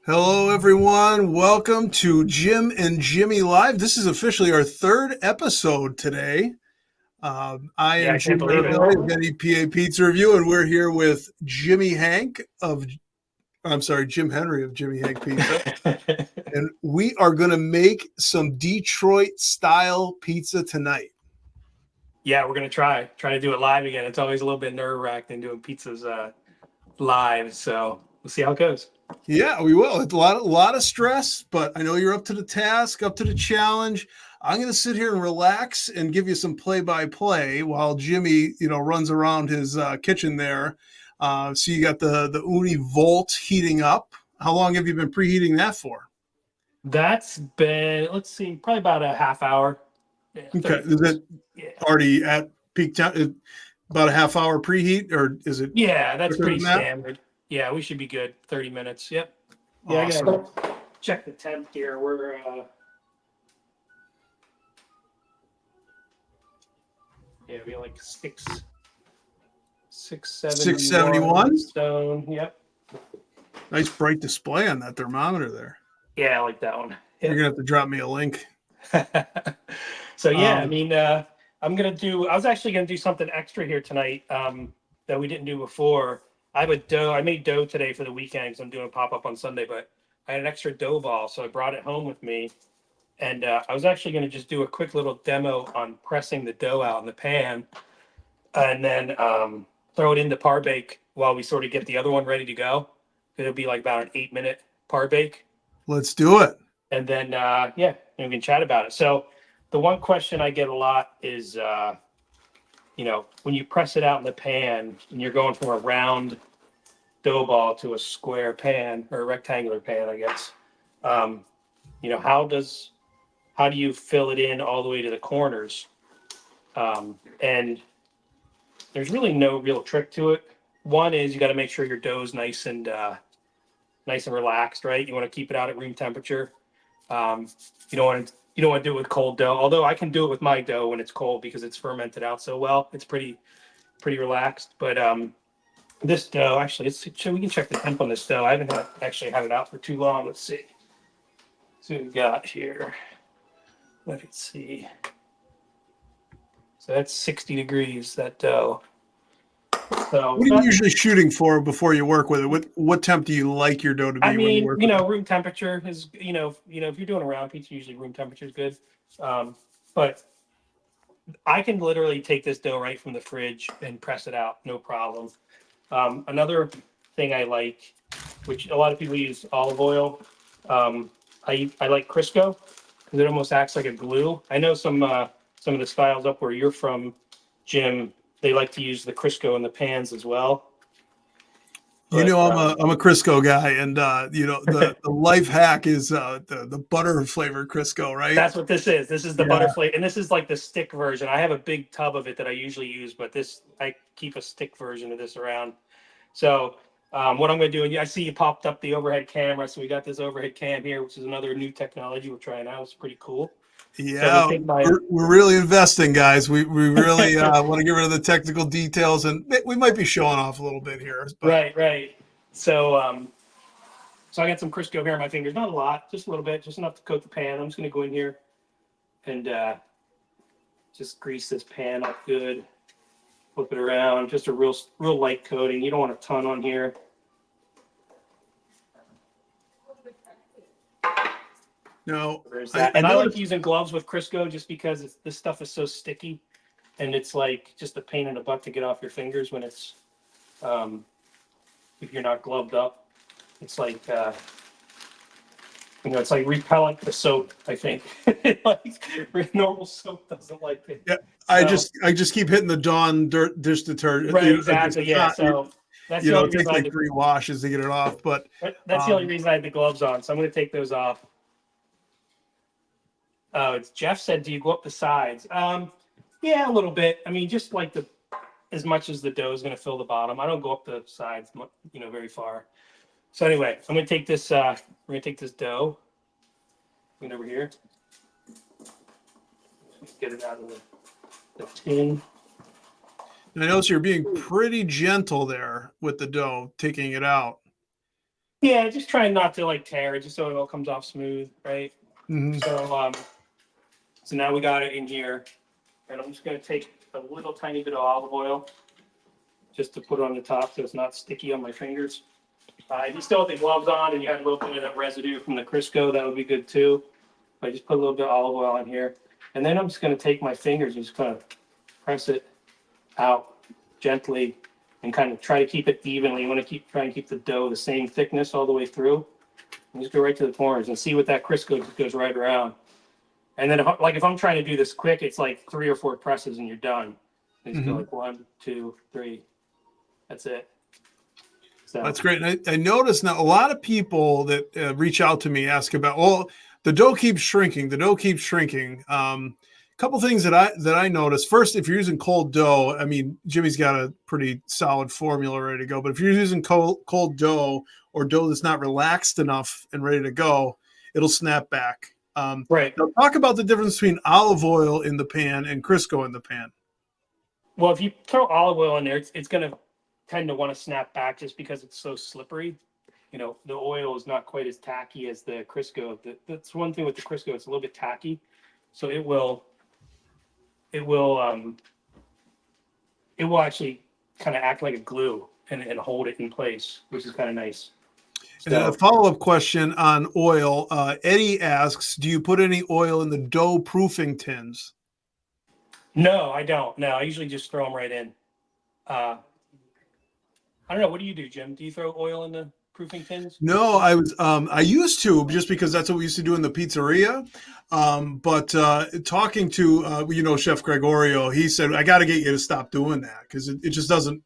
Hello, everyone. Welcome to Jim and Jimmy Live. This is officially our third episode today. I Yeah, am I can't Jim believe Mirabelli of it. NEPA Pizza Review, and we're here with Jimmyhank of, I'm sorry, Jim Henry of Jimmyhank Pizza. And we are going to make some Detroit style pizza tonight. Yeah, we're gonna try to do it live again. It's always a little bit nerve wracking doing pizzas live, so we'll see how it goes. Yeah, we will. It's a lot of stress, but I know you're up to the task, up to the challenge. I'm going to sit here and relax and give you some play-by-play while Jimmy, runs around his kitchen there. So you got the Ooni Volt heating up. How long have you been preheating that for? That's been, let's see, probably about a half hour. Yeah, Okay, 30 is minutes. it Yeah. already at peak time? About a half hour preheat, or is it Yeah, that's quicker pretty than that? standard. Yeah, we should be good. 30 minutes. Yep. Yeah, I Awesome. gotta check the temp here. We're yeah, we like 671 671. stone. Yep. Nice bright display on that thermometer there. Yeah, I like that one. You're Yep. gonna have to drop me a link. So yeah, I Um, mean, I'm gonna do. I was actually gonna do something extra here tonight that we didn't do before. I have a dough. I made dough today for the weekend because I'm doing a pop up on Sunday. But I had an extra dough ball, so I brought it home with me. And I was actually gonna just do a quick little demo on pressing the dough out in the pan, and then throw it into Parbake while we sort of get the other one ready to go. It'll be like about an 8 minute Parbake, let's do it. and then yeah, and we can chat about it. So the one question I get a lot is, when you press it out in the pan and you're going from a round dough ball to a square pan or a rectangular pan, I guess. Um, how do you fill it in all the way to the corners? And there's really no real trick to it. One is you got to make sure your dough is nice and relaxed, right? You want to keep it out at room temperature. Um, you don't want to do it with cold dough. Although I can do it with my dough when it's cold because it's fermented out so well. It's pretty relaxed. But this dough, actually, we can check the temp on this dough. I haven't actually had it out for too long. Let's see. So what we got here. Let's see. So that's 60 degrees, that dough. So What are you usually shooting for before you work with it? What temp do you like your dough to I be when you mean, work with it? room temperature is, if you're doing a round pizza, usually room temperature is good. But I can literally take this dough right from the fridge and press it out, no problem. Another thing I like, which a lot of people use olive oil. I like Crisco because it almost acts like a glue. I know some of the styles up where you're from, Jim, they like to use the Crisco in the pans as well. You But know, I'm a Crisco guy, and the life hack is the butter flavored Crisco, right? that's what this is. This is the Yeah. butterfly, and this is like the stick version. I have a big tub of it that I usually use, but this I keep a stick version of this around. So what I'm going to do, and I see you popped up the overhead camera. So we got this overhead cam here, which is another new technology we're trying out. It's pretty cool. So I'm going Yeah, to take my we're really investing, guys. We really want to get rid of the technical details, and we might be showing off a little bit here, but right. So I got some Crisco here on my fingers. Not a lot, just a little bit, just enough to coat the pan. I'm just going to go in here and just grease this pan up good. Flip it around, just a real light coating. You don't want a ton on here. no, There's I, that. I And I like noticed. using gloves with Crisco just because this stuff is so sticky, and it's like just a pain in the butt to get off your fingers when it's um, if you're not gloved up. It's like it's like repellent to soap. I think like normal soap doesn't like it. Yeah, So I just keep hitting the Dawn dish detergent. right, It's exactly, yeah. not, So that's the only it takes reason I like had three washes to get it off, but that's the only um, reason I had the gloves on. So I'm going to take those off. Oh, it's Jeff said, do you go up the sides? Yeah, a little bit. I mean, just like the as much as the dough is going to fill the bottom. I don't go up the sides, very far. So anyway, I'm going to take this. We're going to take this dough. Bring it over here. Get it out of the tin. I notice you're being pretty gentle there with the dough, taking it out. Yeah, just trying not to like tear it, just so it all comes off smooth, right? Hmm. So now we got it in here, and I'm just gonna take a little tiny bit of olive oil just to put it on the top so it's not sticky on my fingers. If you still have the gloves on and you had a little bit of that residue from the Crisco, that would be good too. I just put a little bit of olive oil in here, and then I'm just gonna take my fingers and just kind of press it out gently and kind of try to keep it evenly. You want to try and keep the dough the same thickness all the way through. And just go right to the corners and see what that Crisco just goes right around. And then if I'm trying to do this quick, it's like 3 or 4 presses and you're done. You just go Hmm. like 1, 2, 3. That's it. So That's great. And I noticed now a lot of people that reach out to me ask about, well, the dough keeps shrinking. The dough keeps shrinking. A couple things that I noticed. First, if you're using cold dough, I mean, Jimmy's got a pretty solid formula ready to go. But if you're using cold dough or dough that's not relaxed enough and ready to go, it'll snap back. right. Now talk about the difference between olive oil in the pan and Crisco in the pan. Well, if you throw olive oil in there, it's going to tend to want to snap back just because it's so slippery. You know, the oil is not quite as tacky as the Crisco. That's one thing with the Crisco; it's a little bit tacky, so it will it will actually kind of act like a glue and hold it in place, which is kind of nice. And a So follow-up question on oil. Eddie asks, do you put any oil in the dough proofing tins? no, I don't. No, I usually just throw them right in. Uh, I don't know. What do you do, Jim? Do you throw oil in the proofing tins? No, I used to just because that's what we used to do in the pizzeria. But talking to Chef Gregorio, he said I got to get you to stop doing that because it just doesn't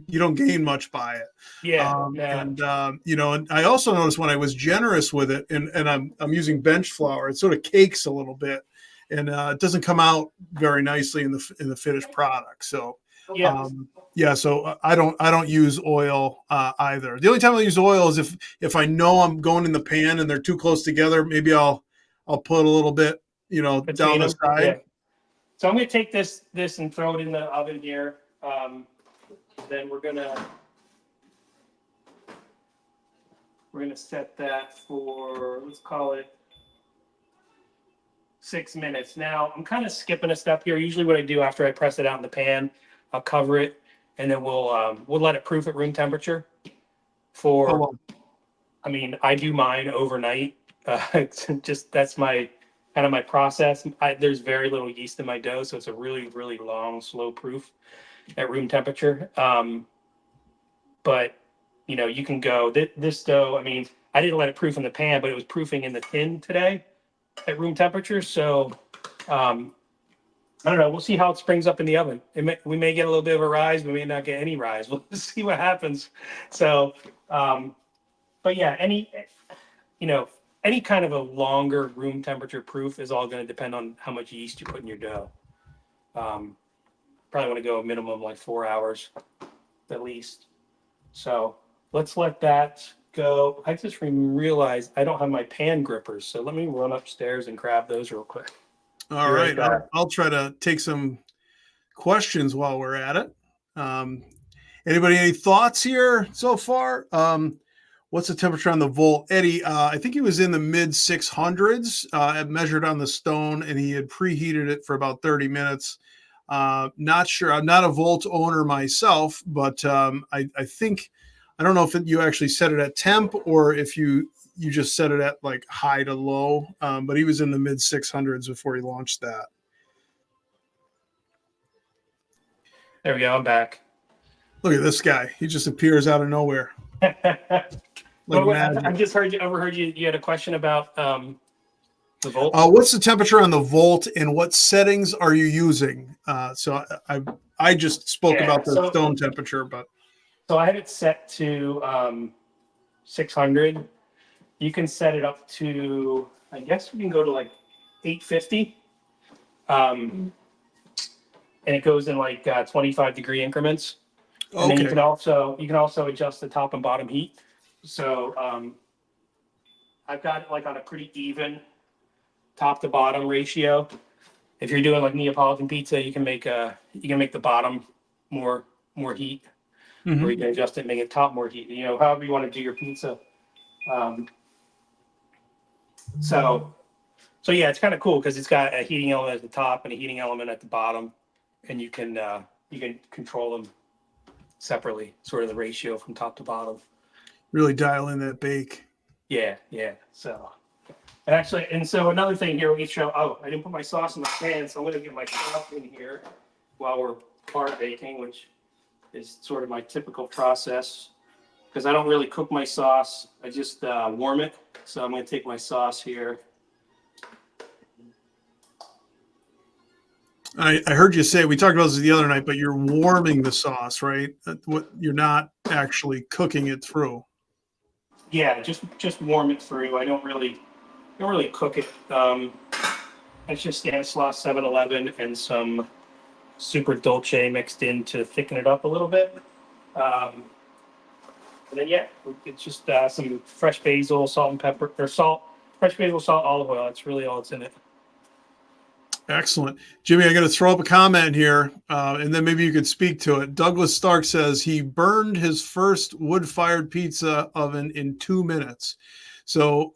you don't gain much by it. Yeah, no, And I also noticed when I was generous with it, and I'm using bench flour, it sort of cakes a little bit, and it doesn't come out very nicely in the finished product. So yeah, yeah, so I don't use oil either. The only time I use oil is if I know I'm going in the pan and they're too close together, maybe I'll put a little bit down between the them. Yeah. side. So I'm gonna take this and throw it in the oven here. Then we're gonna set that for, let's call it 6 minutes. Now I'm kind of skipping a step here. Usually what I do after I press it out in the pan, I'll cover it and then we'll let it proof at room temperature Oh for, well. I mean, I do mine overnight. Just that's my kind of my process. There's very little yeast in my dough, so it's a really, really long, slow proof at room temperature. But you can go this dough. I mean, I didn't let it proof in the pan, but it was proofing in the tin today at room temperature. So um, I don't know. We'll see how it springs up in the oven. We may get a little bit of a rise. We may not get any rise. We'll see what happens. So, but yeah, you know, any kind of a longer room temperature proof is all going to depend on how much yeast you put in your dough. Um, Probably want to go a minimum like 4 hours at least. So let's let that go. I just realized I don't have my pan grippers, so let me run upstairs and grab those real quick. All Be right right, back. I'll try to take some questions while we're at it. Um, Anybody any thoughts here so far? What's the temperature on the Volt? Eddie, I think he was in the mid 600s, measured on the stone, and he had preheated it for about 30 minutes. Not sure. I'm not a Volt owner myself, but I think I don't know if you actually set it at temp or if you just set it at like high to low. But he was in the mid 600s before he launched that. There we go. I'm back. Look at this guy. He just appears out of nowhere like But I magic. just overheard you. You had a question about the Volt. What's the temperature on the Volt, and what settings are you using? I just spoke Yeah. about the So stone temperature, but I have it set to 600. You can set it up to, I guess we can go to like 850. Um, and it goes in like 25-degree increments. And then okay. you can also adjust the top and bottom heat. So I've got it like on a pretty even top to bottom ratio. If you're doing like Neapolitan pizza, you can make the bottom more heat. or Hmm. you can adjust it, and make it top more heat. You know, however you want to do your pizza. Um, so so yeah, it's kind of cool because it's got a heating element at the top and a heating element at the bottom, and you can control them separately, sort of the ratio from top to bottom. Really dial in that bake. Yeah, yeah. So and actually, and so another thing here we show. Oh, I didn't put my sauce in the pan, so I'm going to get my sauce in here while we're par baking, which is sort of my typical process because I don't really cook my sauce. I just warm it. So I'm going to take my sauce here. I heard you say, we talked about this the other night, but you're warming the sauce, right? What, you're not actually cooking it through. Yeah, just warm it through. I don't really cook it. It's just Stanislaus 7-Eleven and some super dolce mixed in to thicken it up a little bit. Um, and then yeah, it's just some fresh basil, salt and pepper, or salt, fresh basil, salt, olive oil. That's really all that's in it. Excellent. Jimmy, I'm going to throw up a comment here, and then maybe you could speak to it. Douglas Stark says he burned his first wood-fired pizza oven in 2 minutes. So,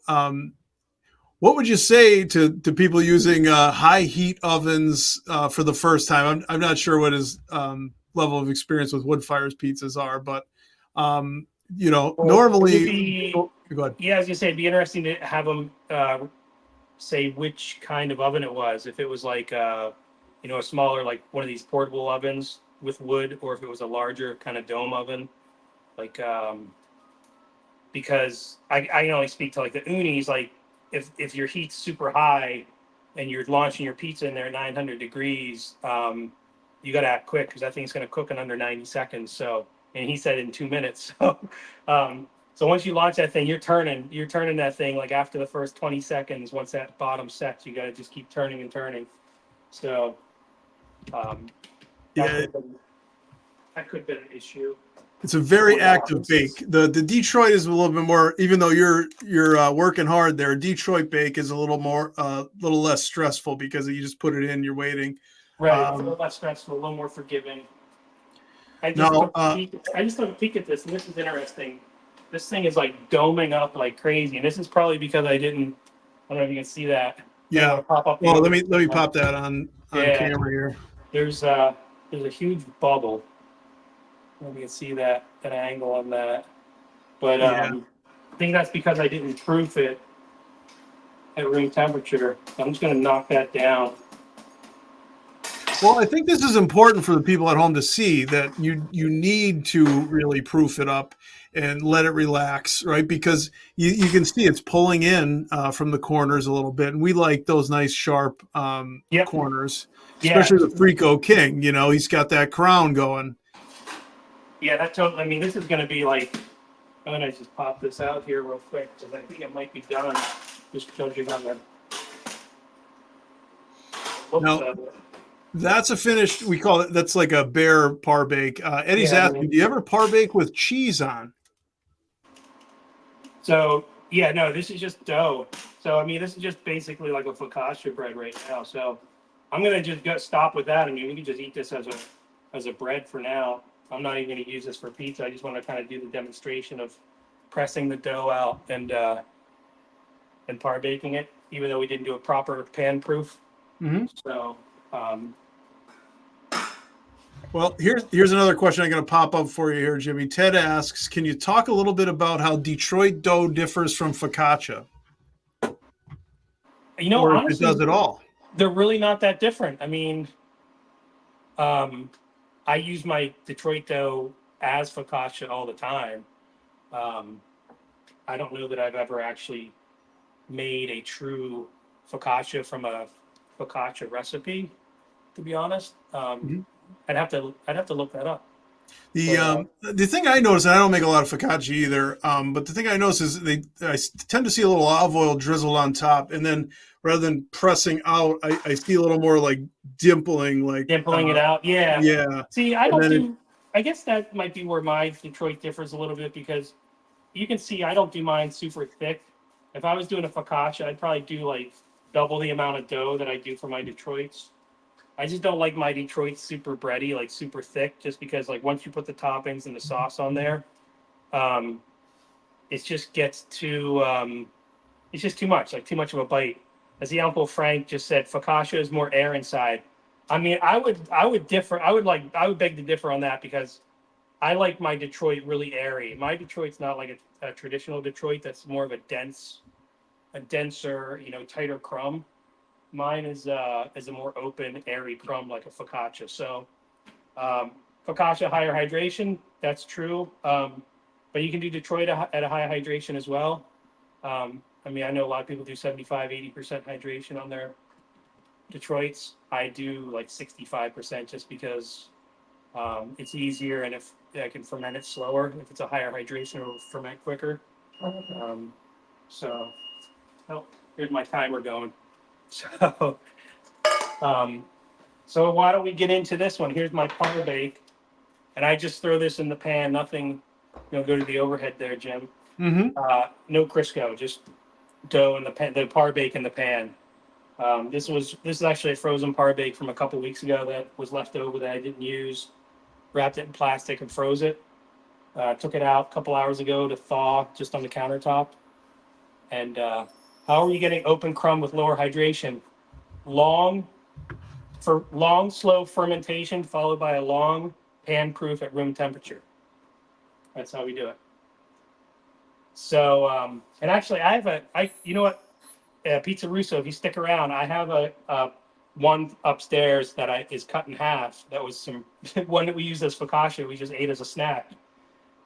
what would you say to people using high heat ovens for the first time? I'm not sure what his level of experience with wood fires pizzas are, but Well, it would normally, be, oh, go ahead. yeah, as you say, it'd be interesting to have them say which kind of oven it was. If it was like, a smaller, like one of these portable ovens with wood, or if it was a larger kind of dome oven, like, because I can only speak to like the unis, like if your heat's super high and you're launching your pizza in there at 900 degrees, you got to act quick because that thing's going to cook in under 90 seconds. So, and he said in 2 minutes. So, so once you launch that thing, you're turning that thing like after the first 20 seconds. Once that bottom sets, you got to just keep turning and turning. So, um, that Yeah, could have been, that could have been an issue. it's a very Or active bake. The Detroit is a little bit more, even though you're working hard there. Detroit bake is a little more, little less stressful because you just put it in, you're waiting. Right, it's a little less stressful, a little more forgiving. I just Now, took a peek. I just took a peek at this, and this is interesting. This thing is like doming up like crazy, and this is probably because I didn't. I don't know if you can see that. I don't yeah. want to pop up the Well, other. let me pop that on Yeah, camera here. there's there's a huge bubble. I don't know if you can see that angle on that, but Yeah. I think that's because I didn't proof it at room temperature. I'm just gonna knock that down. Well, I think this is important for the people at home to see that you need to really proof it up and let it relax, right? Because you can see it's pulling in from the corners a little bit, and we like those nice sharp Yep. corners, Yeah. especially the Frico King. You know, he's got that crown going. Yeah. That totally. I mean, this is gonna be like. I'm gonna just pop this out here real quick because I think it might be done. Just judging on the. Whoops, Now, that's a finished. We call it. That's like a bare Parbake. Eddie's yeah. asking, do you ever Parbake with cheese on? So yeah, no, this is just dough. So I mean, this is just basically like a focaccia bread right now. So I'm gonna just stop with that. I mean, we can just eat this as a bread for now. I'm not even gonna use this for pizza. I just want to kind of do the demonstration of pressing the dough out and par baking it, even though we didn't do a proper pan proof. Mm-hmm. So Well, here's another question I'm going to pop up for you here, Jimmy. Ted asks, can you talk a little bit about how Detroit dough differs from focaccia, or if it honestly, does at all? they're really not that different. I mean, um, I use my Detroit dough as focaccia all the time. Um, I don't know that I've ever actually made a true focaccia from a focaccia recipe, to be honest. Mhm. I'd have to look that up. The But um, the thing I notice, and I don't make a lot of focaccia either, but the thing I notice is I tend to see a little olive oil drizzled on top, and then rather than pressing out, I see a little more like dimpling, like dimpling it out, yeah. yeah, See, I and don't then do. I guess that might be where my Detroit differs a little bit because you can see I don't do mine super thick. If I was doing a focaccia, I'd probably do like double the amount of dough that I do for my Detroits. I just don't like my Detroit super bready, like super thick, just because like once you put the toppings and the sauce on there, um, it just gets too it's just too much, like too much of a bite. As the Uncle Frank just said, focaccia is more air inside. I mean, I would differ. I would beg to differ on that because I like my Detroit really airy. My Detroit's not like a traditional Detroit. That's more of a denser, tighter crumb. Mine is a more open, airy crumb like a focaccia. So um, focaccia higher hydration, that's true. But you can do Detroit at a high hydration as well. I mean, I know a lot of people do 75, 80% hydration on their Detroits. I do like 65% just because it's easier, and if I can ferment it slower, if it's a higher hydration, it'll ferment quicker. Um, so, oh, here's my timer going. So, um, so why don't we get into this one? Here's my Parbake, and I just throw this in the pan. Nothing, go to the overhead there, Jim. Mm-hmm. No Crisco, just dough in the pan, the Parbake in the pan. This is actually a frozen Parbake from a couple weeks ago that was left over that I didn't use. Wrapped it in plastic and froze it. Took it out a couple hours ago to thaw just on the countertop. And how are you getting open crumb with lower hydration? Long slow fermentation followed by a long pan proof at room temperature. That's how we do it. So, and actually, you know what, Pizza Russo, if you stick around, I have a one upstairs that is cut in half. That was some one that we use as focaccia. We just ate as a snack.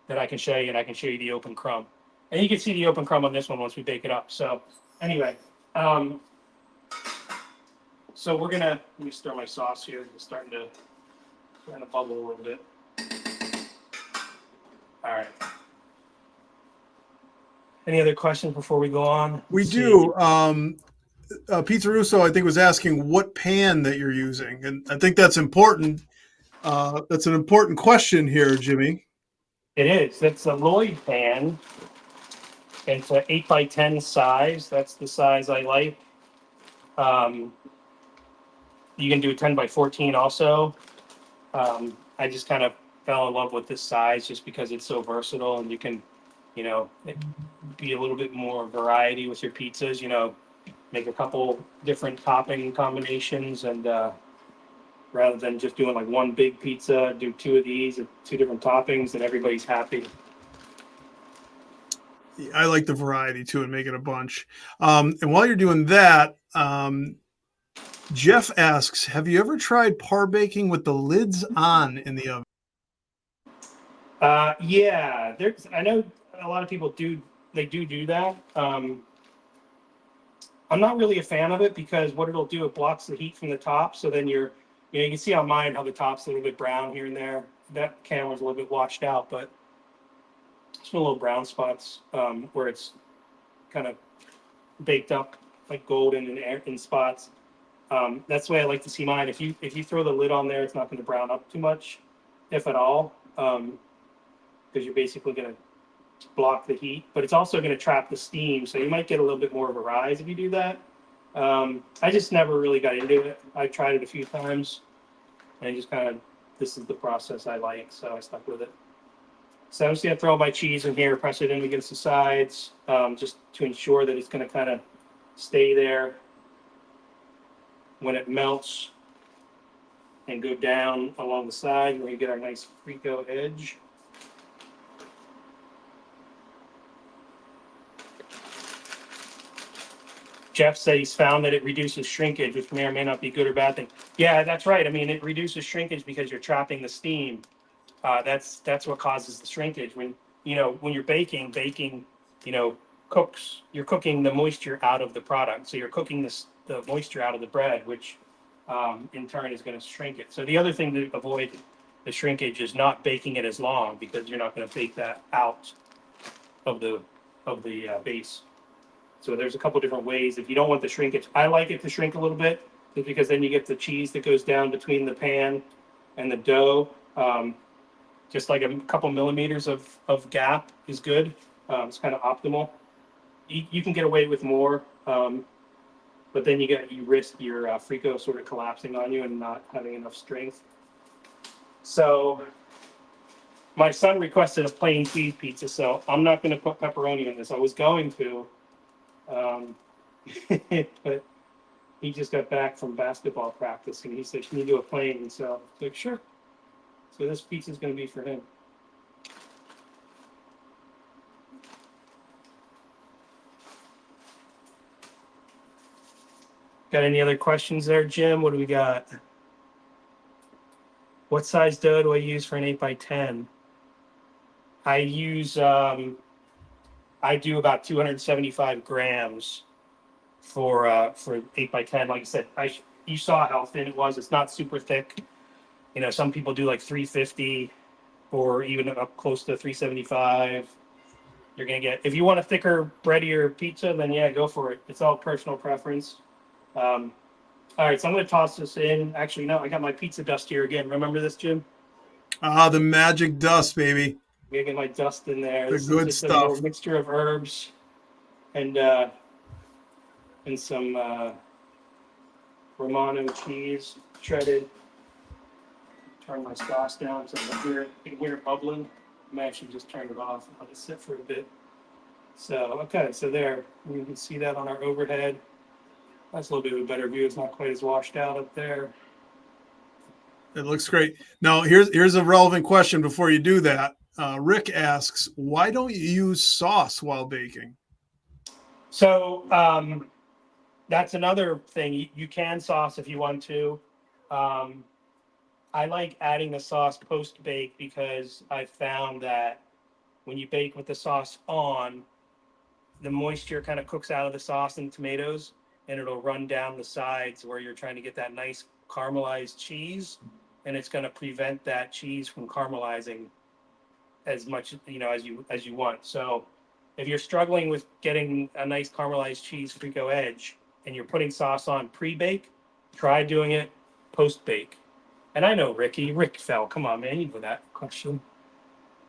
That I can show you, and I can show you the open crumb, and you can see the open crumb on this one once we bake it up. So, anyway, so let me stir my sauce here. It's starting to bubble a little bit. All right. Any other questions before we go on? We Let's see. do. Pizza Russo, I think, was asking what pan that you're using, and I think that's important. That's an important question here, Jimmy. It is. It's a Lloyd pan. It's an 8x10 size. That's the size I like. Um, you can do a 10x14 also. I just kind of fell in love with this size just because it's so versatile, and you can, be a little bit more variety with your pizzas. Make a couple different topping combinations, and rather than just doing like one big pizza, do two of these and two different toppings, and everybody's happy. I like the variety too, and make it a bunch. And while you're doing that, Jeff asks, "Have you ever tried parbaking with the lids on in the oven?" Yeah, I know a lot of people do. They do that. I'm not really a fan of it because what it'll do, it blocks the heat from the top. So then you can see on mine how the top's a little bit brown here and there. That camera's a little bit washed out, but it's little brown spots where it's kind of baked up like golden in spots. That's the way I like to see mine. If you throw the lid on there, it's not going to brown up too much, if at all, because you're basically going to block the heat, but it's also going to trap the steam. So you might get a little bit more of a rise if you do that. I just never really got into it. I tried it a few times, and this is the process I like, so I stuck with it. So I'm just going to throw my cheese in here, press it in against the sides, just to ensure that it's going to kind of stay there when it melts and go down along the side. We're going to get our nice Frico edge. Jeff said he's found that it reduces shrinkage, which may or may not be a good or bad thing. Yeah, that's right. I mean, it reduces shrinkage because you're trapping the steam. That's what causes the shrinkage. When you're baking, cooks. You're cooking the moisture out of the product, so you're cooking the moisture out of the bread, which in turn is going to shrink it. So the other thing to avoid the shrinkage is not baking it as long because you're not going to bake that out of the base. So there's a couple different ways. If you don't want the shrinkage, I like it to shrink a little bit, just because then you get the cheese that goes down between the pan and the dough. Just like a couple millimeters of gap is good. It's kind of optimal. You can get away with more, but then you risk your Frico sort of collapsing on you and not having enough strength. So my son requested a plain cheese pizza, so I'm not going to put pepperoni in this. I was going to, but he just got back from basketball practice and he said, "Can you do a plain?" And so I was like, "Sure." So this pizza is going to be for him. Got any other questions there, Jim? What do we got? What size dough do I use for an 8x10? I use, I do about 275 grams for 8x10. Like I said, you saw how thin it was. It's not super thick. You know, some people do like 350 or even up close to 375. You're gonna get, if you want a thicker, breadier pizza, then yeah, go for it. It's all personal preference. Um, all right, so I'm gonna toss this in. Actually, no, I got my pizza dust here again. Remember this, Jim? Ah, the magic dust, baby. I'm gonna get my dust in there. The This is good just a little stuff. mixture of herbs and uh, some Romano cheese, shredded. Turn my sauce down so you can hear it bubbling. I may actually just turn it off and let it sit for a bit. So, okay, so there, you can see that on our overhead. That's a little bit of a better view. It's not quite as washed out up there. It looks great. Now, here's a relevant question before you do that. Rick asks, why don't you use sauce while baking? So that's another thing. You can sauce if you want to. Um, I like adding the sauce post bake because I found that when you bake with the sauce on, the moisture kind of cooks out of the sauce and tomatoes, and it'll run down the sides where you're trying to get that nice caramelized cheese, and it's going to prevent that cheese from caramelizing as much as you want. So if you're struggling with getting a nice caramelized cheese Frico edge and you're putting sauce on pre-bake, try doing it post-bake. And I know Rick Fell. Come on, man, you know that question.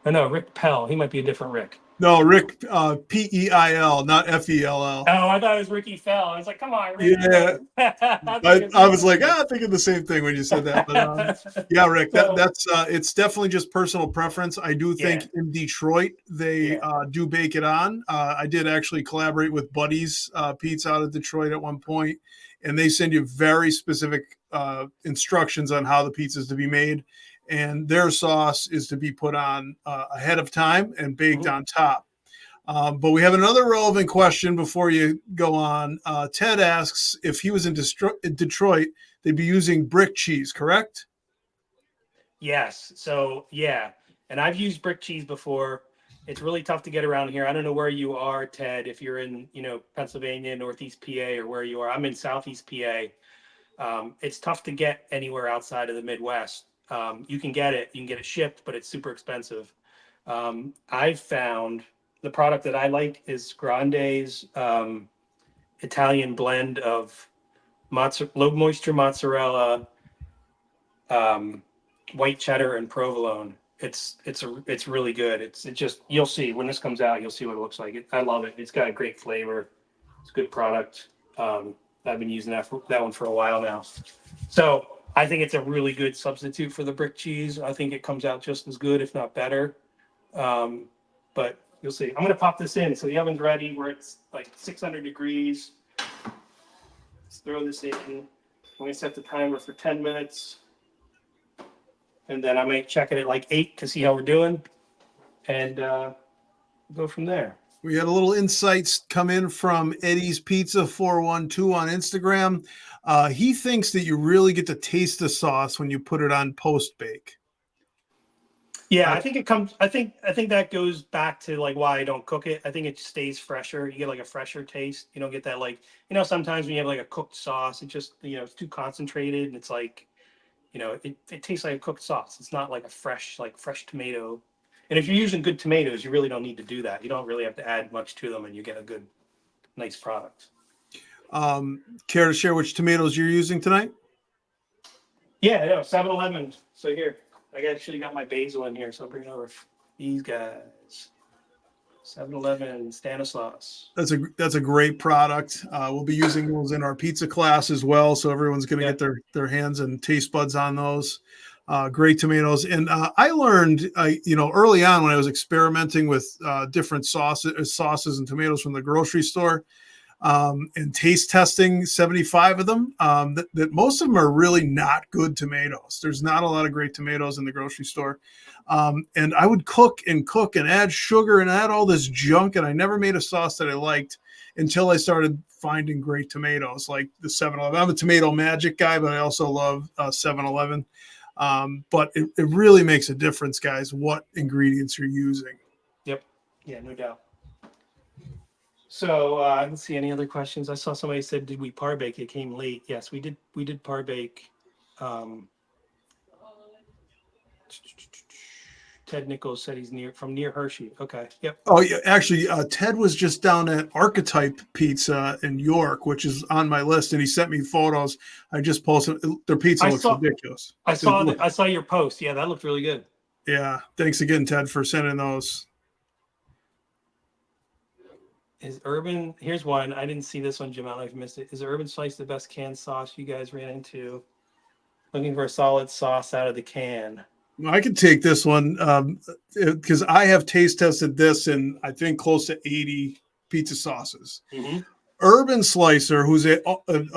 I know Rick Pell. He might be a different Rick. No, Rick, Peil, not Fell. Oh, I thought it was Ricky Fell. I was like, come on, Rick. Yeah, I was like, thinking the same thing when you said that. But yeah, Rick, So, that's it's definitely just personal preference. I do yeah, think in Detroit they yeah. do bake it on. I did actually collaborate with Buddy's Pizza out of Detroit at one point, and they send you very specific instructions on how the pizza is to be made, and their sauce is to be put on ahead of time and baked Mhm. on top. But we have another relevant question before you go on. Ted asks if he was in Detroit, they'd be using brick cheese, correct? Yes. So, yeah. And I've used brick cheese before. It's really tough to get around here. I don't know where you are, Ted, if you're in, Pennsylvania, Northeast PA, or where you are. I'm in Southeast PA. It's tough to get anywhere outside of the Midwest. You can get it shipped, but it's super expensive. I've found the product that I like is Grande's Italian blend of low moisture mozzarella, um, white cheddar, and provolone. It's really good. It just, you'll see when this comes out, you'll see what it looks like. I love it. It's got a great flavor. It's a good product. I've been using that one for a while now. So I think it's a really good substitute for the brick cheese. I think it comes out just as good, if not better. Um, but you'll see. I'm gonna pop this in. So the oven's ready. Where it's like 600 degrees. Let's throw this in. I'm gonna set the timer for 10 minutes, and then I might check it at like 8 to see how we're doing, and go from there. We had a little insights come in from Eddie's Pizza 412 on Instagram. He thinks that you really get to taste the sauce when you put it on post bake. Yeah, I think it comes. I think that goes back to like why I don't cook it. I think it stays fresher. You get like a fresher taste. You don't get that like sometimes when you have like a cooked sauce, it just it's too concentrated and it's like it tastes like a cooked sauce. It's not like a fresh tomato. And if you're using good tomatoes, you really don't need to do that. You don't really have to add much to them, and you get a good, nice product. Care to share which tomatoes you're using tonight? Yeah, no, 7-Eleven. So here, I actually got my basil in here, so I'll bring over these guys. 7-Eleven Stanislaus. That's a great product. We'll be using those in our pizza class as well, so everyone's going to get their hands and taste buds on those. Great tomatoes, and I learned, early on when I was experimenting with different sauces and tomatoes from the grocery store, and taste testing 75 of them, that most of them are really not good tomatoes. There's not a lot of great tomatoes in the grocery store. And I would cook and add sugar and add all this junk, and I never made a sauce that I liked until I started finding great tomatoes like the 7-Eleven. I'm a tomato magic guy, but I also love 7-Eleven. But it really makes a difference, guys, what ingredients you're using. Yep. Yeah, no doubt. So let's see, any other questions? I saw somebody said, did we Parbake? It came late. Yes, we did Parbake. Ted Nichols said he's near Hershey. Okay. Yep. Oh yeah, actually, Ted was just down at Archetype Pizza in York, which is on my list, and he sent me photos. I just posted their pizza. Looks ridiculous. I saw your post. Yeah, that looked really good. Yeah, thanks again, Ted, for sending those. Here's one. I didn't see this one, Jim. I don't know if you missed it. Is Urban Slice the best canned sauce you guys ran into? Looking for a solid sauce out of the can. I could take this one because I have taste tested this in, I think, close to 80 pizza sauces. Mm-hmm. Urban Slicer, who's a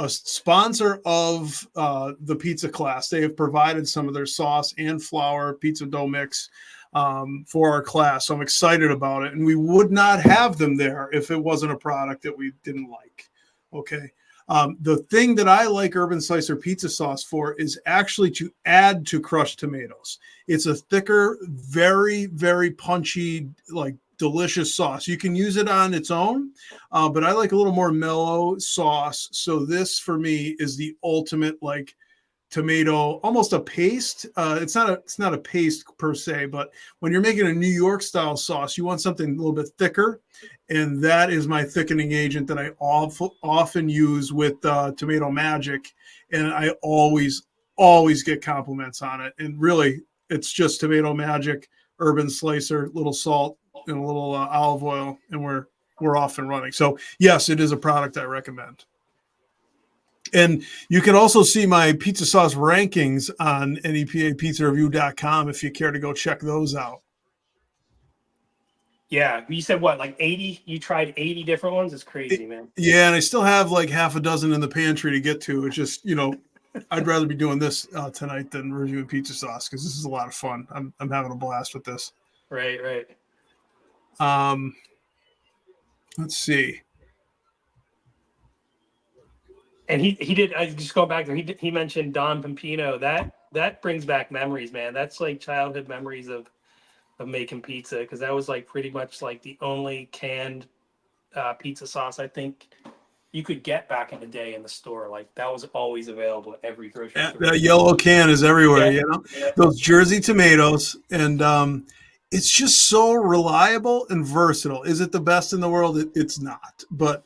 sponsor of the pizza class, they have provided some of their sauce and flour pizza dough mix for our class. So I'm excited about it. And we would not have them there if it wasn't a product that we didn't like. Okay. The thing that I like Urban Slicer pizza sauce for is actually to add to crushed tomatoes. It's a thicker, very, very punchy, like delicious sauce. You can use it on its own, but I like a little more mellow sauce. So this for me is the ultimate like tomato, almost a paste. It's not a paste per se, but when you're making a New York style sauce, you want something a little bit thicker. And that is my thickening agent that I often use with Tomato Magic. And I always get compliments on it. And really, it's just Tomato Magic, Urban Slicer, little salt, and a little olive oil, and we're off and running. So yes, it is a product I recommend. And you can also see my pizza sauce rankings on NEPAPizzaReview.com if you care to go check those out. Yeah, you said what, like 80? You tried 80 different ones? It's crazy, man. Yeah, and I still have like half a dozen in the pantry to get to. It's just, I'd rather be doing this tonight than reviewing pizza sauce because this is a lot of fun. I'm having a blast with this. Right. Let's see. And he did. I just go back there. He mentioned Don Pempino. That brings back memories, man. That's like childhood memories of making pizza, because that was like pretty much like the only canned pizza sauce I think you could get back in the day in the store. Like that was always available at every grocery store. That yellow can is everywhere, Yeah. Those Jersey tomatoes, and it's just so reliable and versatile. Is it the best in the world? It's not, but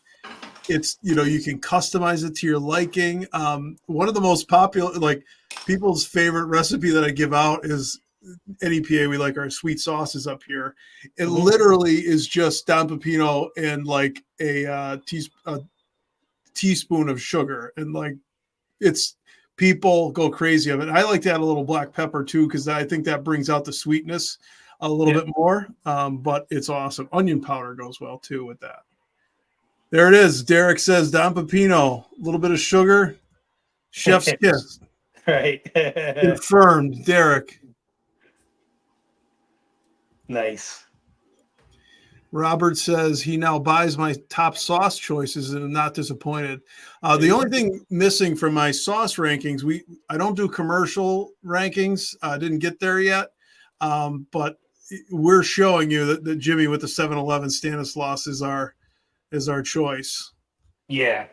it's, you can customize it to your liking. One of the most popular, like people's favorite recipe that I give out is NEPA. We like our sweet sauces up here. It literally is just Don Pepino and like a teaspoon of sugar, and like people go crazy of it. I like to add a little black pepper too, because I think that brings out the sweetness a little bit more. But it's awesome. Onion powder goes well too with that. There it is. Derek says Don Pepino, a little bit of sugar, chef's kiss. Right. Confirmed, Derek. Nice. Robert says he now buys my top sauce choices and I'm not disappointed. The only thing missing from my sauce rankings, I don't do commercial rankings. I didn't get there yet, but we're showing you that Jimmy with the 7-Eleven Stanislaus is our choice. Yeah.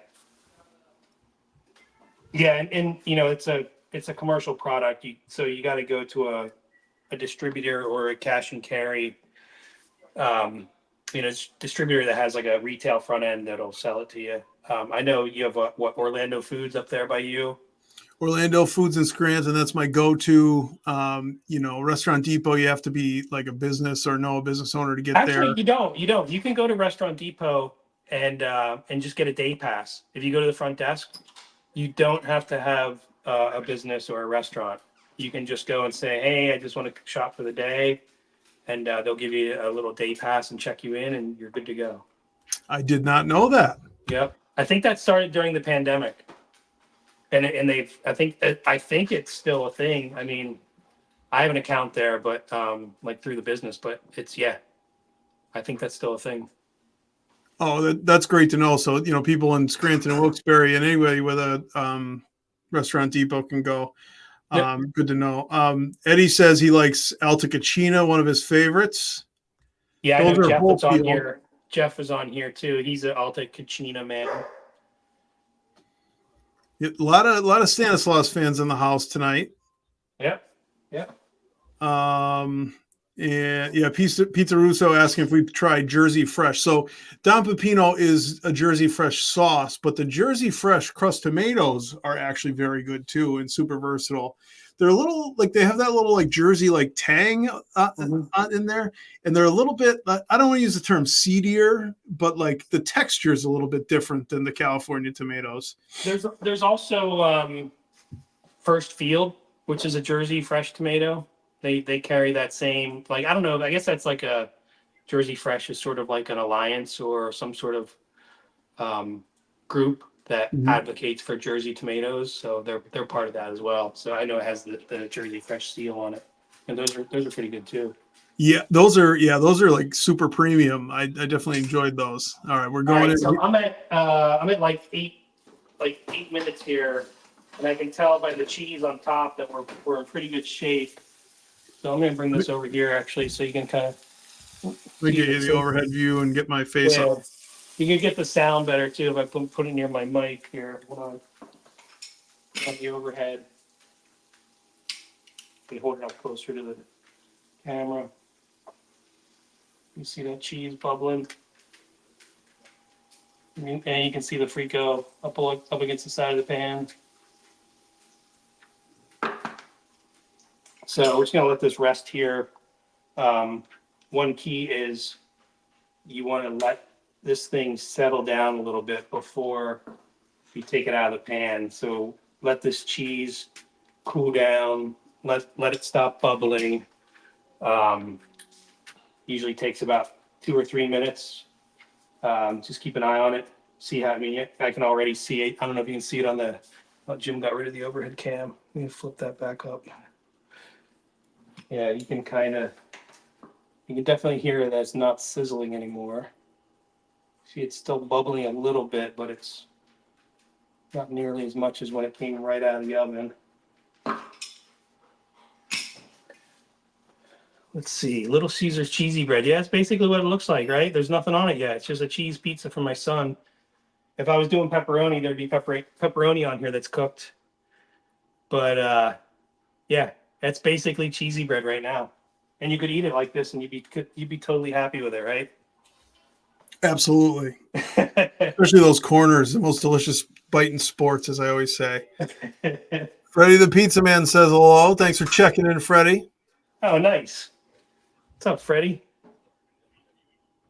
And it's a commercial product. So you got to go to a distributor or a cash and carry, distributor that has like a retail front end that'll sell it to you. I know you have what Orlando Foods up there by you. Orlando Foods and Scranton. That's my go-to. Restaurant Depot. You have to be like a business or know a business owner to get Actually, there. you don't. You don't. You can go to Restaurant Depot and just get a day pass. If you go to the front desk, you don't have to have a business or a restaurant. You can just go and say, "Hey, I just want to shop for the day," and they'll give you a little day pass and check you in, and you're good to go. I did not know that. Yep. I think that started during the pandemic, and they've. I think it's still a thing. I mean, I have an account there, but like through the business, but it's yeah. I think that's still a thing. Oh, that's great to know. So, people in Scranton and Wilkes-Barre and anybody with a Restaurant Depot can go. Yep. Good to know. Eddie says he likes Alta Cucina, one of his favorites. Yeah, I Those know are Jeff whole is on peel. here. Jeff is on here too. He's an Alta Cucina man. A lot of Stanislaus fans in the house tonight. Yep. Yep. And yeah, Pizza Russo asking if we've tried Jersey Fresh. So Don Pepino is a Jersey Fresh sauce, but the Jersey Fresh crust tomatoes are actually very good too and super versatile. They're a little like they have that little like Jersey like tang in there, and they're a little bit. I don't want to use the term seedier, but like the texture is a little bit different than the California tomatoes. There's also First Field, which is a Jersey Fresh tomato. They carry that same like I don't know. I guess that's like a Jersey Fresh is sort of like an alliance or some sort of group that advocates for Jersey tomatoes. So they're part of that as well. So I know it has the Jersey Fresh seal on it, and those are pretty good too. Yeah, those are like super premium. I definitely enjoyed those. All right, we're going in. So I'm at like 8 minutes here, and I can tell by the cheese on top that we're in pretty good shape. So I'm gonna bring this over here actually, so you can kind of Let me get you the overhead view and get my face up. You can get the sound better too if I put it near my mic here. Hold on the overhead. You hold it up closer to the camera. You see that cheese bubbling, and you can see the Frico up against the side of the pan. So we're just gonna let this rest here. One key is you want to let this thing settle down a little bit before you take it out of the pan. So let this cheese cool down. Let it stop bubbling. Usually takes about 2 or 3 minutes. Just keep an eye on it. See how I can already see it. I don't know if you can see it on the. Oh, Jim got rid of the overhead cam. Let me flip that back up. Yeah, you can definitely hear that it's not sizzling anymore. See, it's still bubbling a little bit, but it's not nearly as much as when it came right out of the oven. Let's see, Little Caesar's cheesy bread. Yeah, it's basically what it looks like, right? There's nothing on it yet. It's just a cheese pizza for my son. If I was doing pepperoni, there'd be pepperoni on here that's cooked. But yeah, that's basically cheesy bread right now. And you could eat it like this, and you'd be totally happy with it, right? Absolutely. Especially those corners, the most delicious bite in sports, as I always say. Freddie the Pizza Man says hello. Thanks for checking in, Freddie. Oh, nice. What's up, Freddie?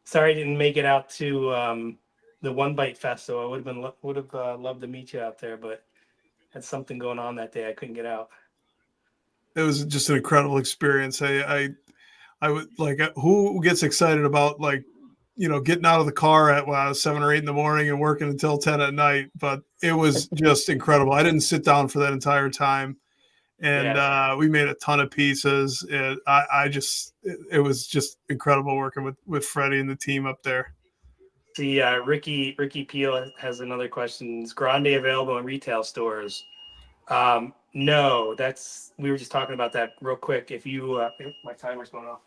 Sorry I didn't make it out to the One Bite Festival. I would have loved to meet you out there, but had something going on that day. I couldn't get out. It was just an incredible experience. I would like who gets excited about like getting out of the car at 7 or 8 in the morning and working until 10 at night. But it was just incredible. I didn't sit down for that entire time. And we made a ton of pieces. And it was just incredible working with Freddie and the team up there. See, Ricky Peel has another question. Is Grande available in retail stores? No, we were just talking about that real quick. If you, my timer's going off.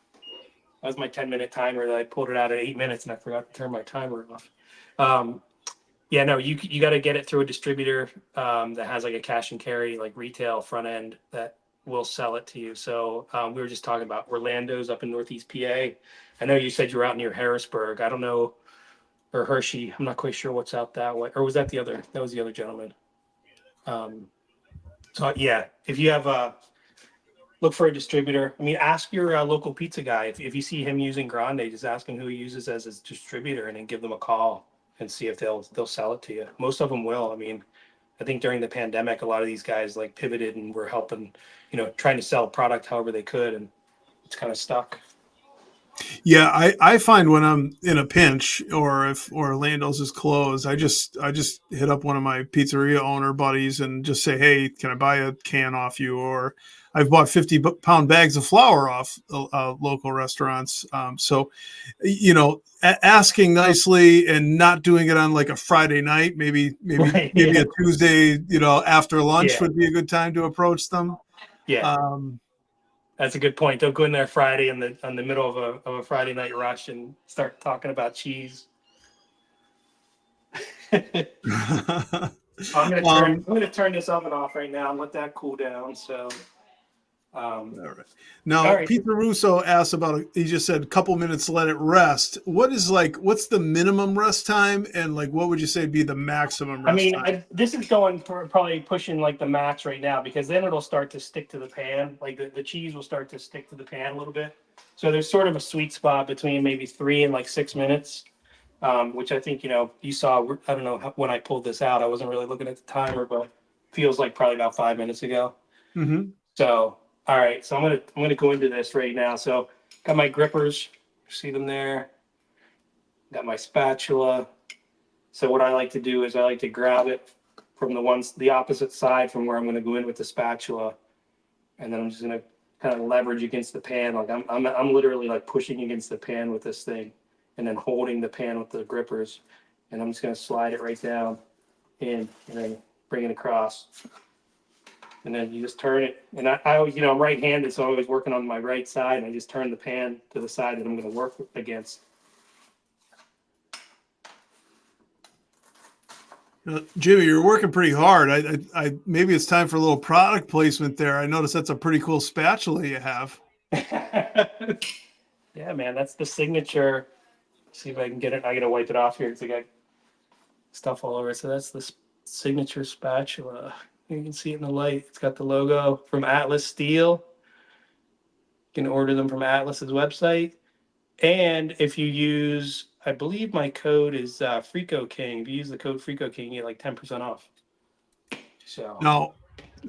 That was my 10-minute timer that I pulled it out at 8 minutes and I forgot to turn my timer off. Yeah, no, you got to get it through a distributor that has like a cash and carry, like retail front end that will sell it to you. So we were just talking about Orlando's up in Northeast PA. I know you said you were out near Harrisburg. I don't know, or Hershey. I'm not quite sure what's out that way. Or was that the other? That was the other gentleman. So yeah, if you have look for a distributor. I mean, ask your local pizza guy if you see him using Grande, just ask him who he uses as his distributor, and then give them a call and see if they'll sell it to you. Most of them will. I mean, I think during the pandemic, a lot of these guys like pivoted and were helping, trying to sell product however they could, and it's kind of stuck. Yeah, I find when I'm in a pinch or if Orlando's is closed, I just hit up one of my pizzeria owner buddies and just say, hey, can I buy a can off you? Or I've bought 50-pound bags of flour off local restaurants. So, asking nicely and not doing it on like a Friday night, Right. maybe Yeah. a Tuesday, after lunch Yeah. would be a good time to approach them. Yeah. Um, That's a good point. Don't go in there Friday in the middle of a Friday night rush and start talking about cheese. I'm gonna turn this oven off right now and let that cool down. So, All right. all Now, right. Peter Russo asked he just said a couple minutes, let it rest. What's the minimum rest time? And like, what would you say be the maximum I rest mean, time? this is going probably pushing like the max right now, because then it'll start to stick to the pan. Like the cheese will start to stick to the pan a little bit. So there's sort of a sweet spot between maybe 3 and like 6 minutes, which I think, you saw. I don't know when I pulled this out. I wasn't really looking at the timer, but feels like probably about 5 minutes ago. Mm-hmm. So, all right. So I'm gonna go into this right now. So got my grippers. See them there. Got my spatula. So what I like to do is I like to grab it from the opposite side from where I'm going to go in with the spatula, and then I'm just going to kind of leverage against the pan. Like I'm literally like pushing against the pan with this thing, and then holding the pan with the grippers, and I'm just going to slide it right down in, and then bring it across, and then you just turn it. And I always, I'm right-handed, so I'm always working on my right side, and I just turn the pan to the side that I'm going to work against. Jimmy, you're working pretty hard. I maybe it's time for a little product placement there. I noticed that's a pretty cool spatula you have. Yeah, man, that's the signature. See if I can get it. I gotta wipe it off here because I got stuff all over it. So that's the signature spatula. You can see it in the light. It's got the logo from Atlas Steel. You can order them from Atlas's website. And if you use, I believe my code is Frico King. If you use the code Frico King, you get like 10% off. So Now,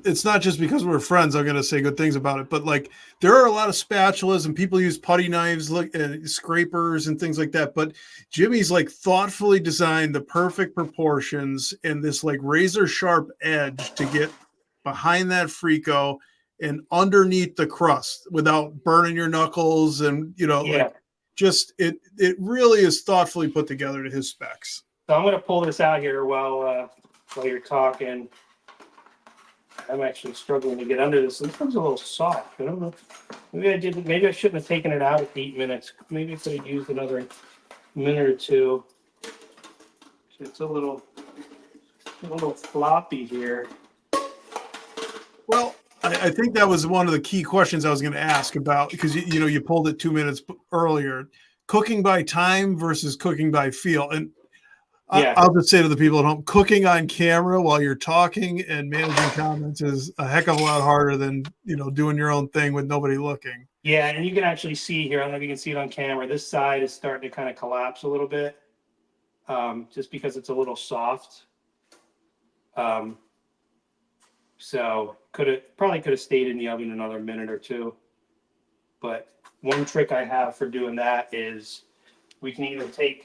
it's not just because we're friends I'm going to say good things about it, but like there are a lot of spatulas and people use putty knives, like scrapers and things like that. But Jimmy's like thoughtfully designed the perfect proportions and this like razor sharp edge to get behind that Frico and underneath the crust without burning your knuckles. And, yeah. just it really is thoughtfully put together to his specs. So I'm gonna pull this out here while you're talking. I'm actually struggling to get under this. This one's a little soft. I don't know. Maybe I didn't. Maybe I shouldn't have taken it out at 8 minutes. Maybe I could have used another minute or two. It's a little floppy here. Well, I think that was one of the key questions I was going to ask about because you pulled it 2 minutes earlier. Cooking by time versus cooking by feel, and Yeah. I'll just say to the people at home, cooking on camera while you're talking and managing comments is a heck of a lot harder than doing your own thing with nobody looking. Yeah, and you can actually see here. I don't know if you can see it on camera. This side is starting to kind of collapse a little bit, just because it's a little soft. So probably could have stayed in the oven another minute or two. But one trick I have for doing that is we can take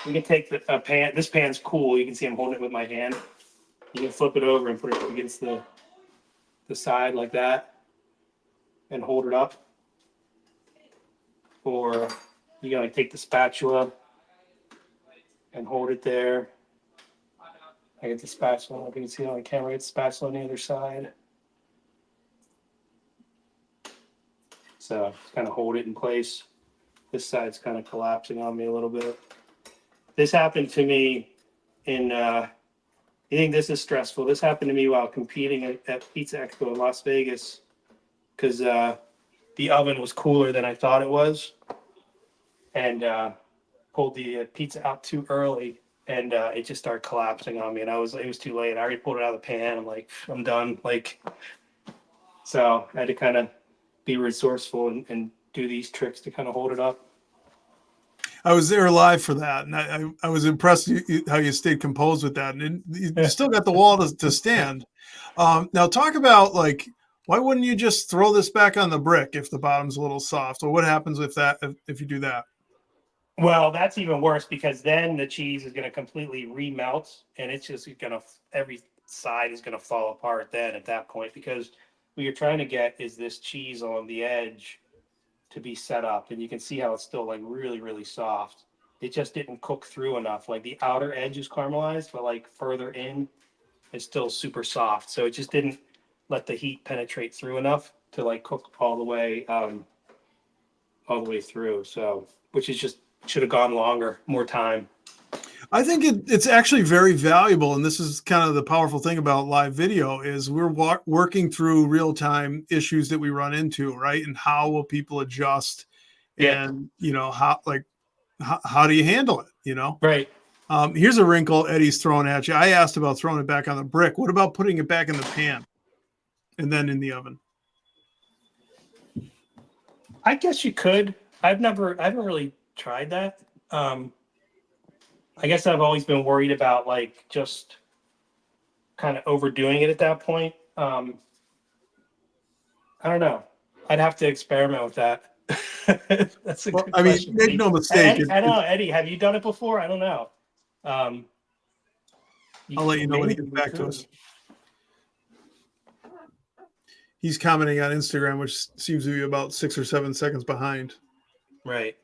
the pan. This pan's cool. You can see I'm holding it with my hand. You can flip it over and put it up against the side like that and hold it up. Or you can like take the spatula and hold it there. I get the spatula. If you can see it on the camera, I get the spatula on the other side. So just kind of hold it in place. This side's kind of collapsing on me a little bit. This happened to me you think this is stressful? This happened to me while competing at Pizza Expo in Las Vegas because the oven was cooler than I thought it was, and pulled the pizza out too early. and it just started collapsing on me, and it was too late. I already pulled it out of the pan. I'm like, I'm done. Like, so I had to kind of be resourceful and do these tricks to kind of hold it up. I was there live for that, and I was impressed how you stayed composed with that, and you still got the wall to stand. Now talk about like, why wouldn't you just throw this back on the brick if the bottom's a little soft? Or what happens if you do that? Well, that's even worse because then the cheese is going to completely remelt, and it's just going to every side is going to fall apart then at that point, because what you're trying to get is this cheese on the edge to be set up, and you can see how it's still like really, really soft. It just didn't cook through enough. Like the outer edge is caramelized, but like further in it's still super soft. So it just didn't let the heat penetrate through enough to like cook all the way through. So which is just should have gone longer, more time. I think it's actually very valuable, and this is kind of the powerful thing about live video is we're working through real time issues that we run into, right? And how will people adjust, Yeah. and how do you handle it? Right. Here's a wrinkle Eddie's throwing at you. I asked about throwing it back on the brick. What about putting it back in the pan and then in the oven? I guess you could. I haven't really tried that. I guess I've always been worried about like just kind of overdoing it at that point. I don't know. I'd have to experiment with that. That's a Well, good I mean, question. make no mistake. Eddie, I don't know, Eddie, have you done it before? I don't know. Um, I'll let you know when he maybe gets you back to could. us. He's commenting on Instagram, which seems to be about 6 or 7 seconds behind. Right.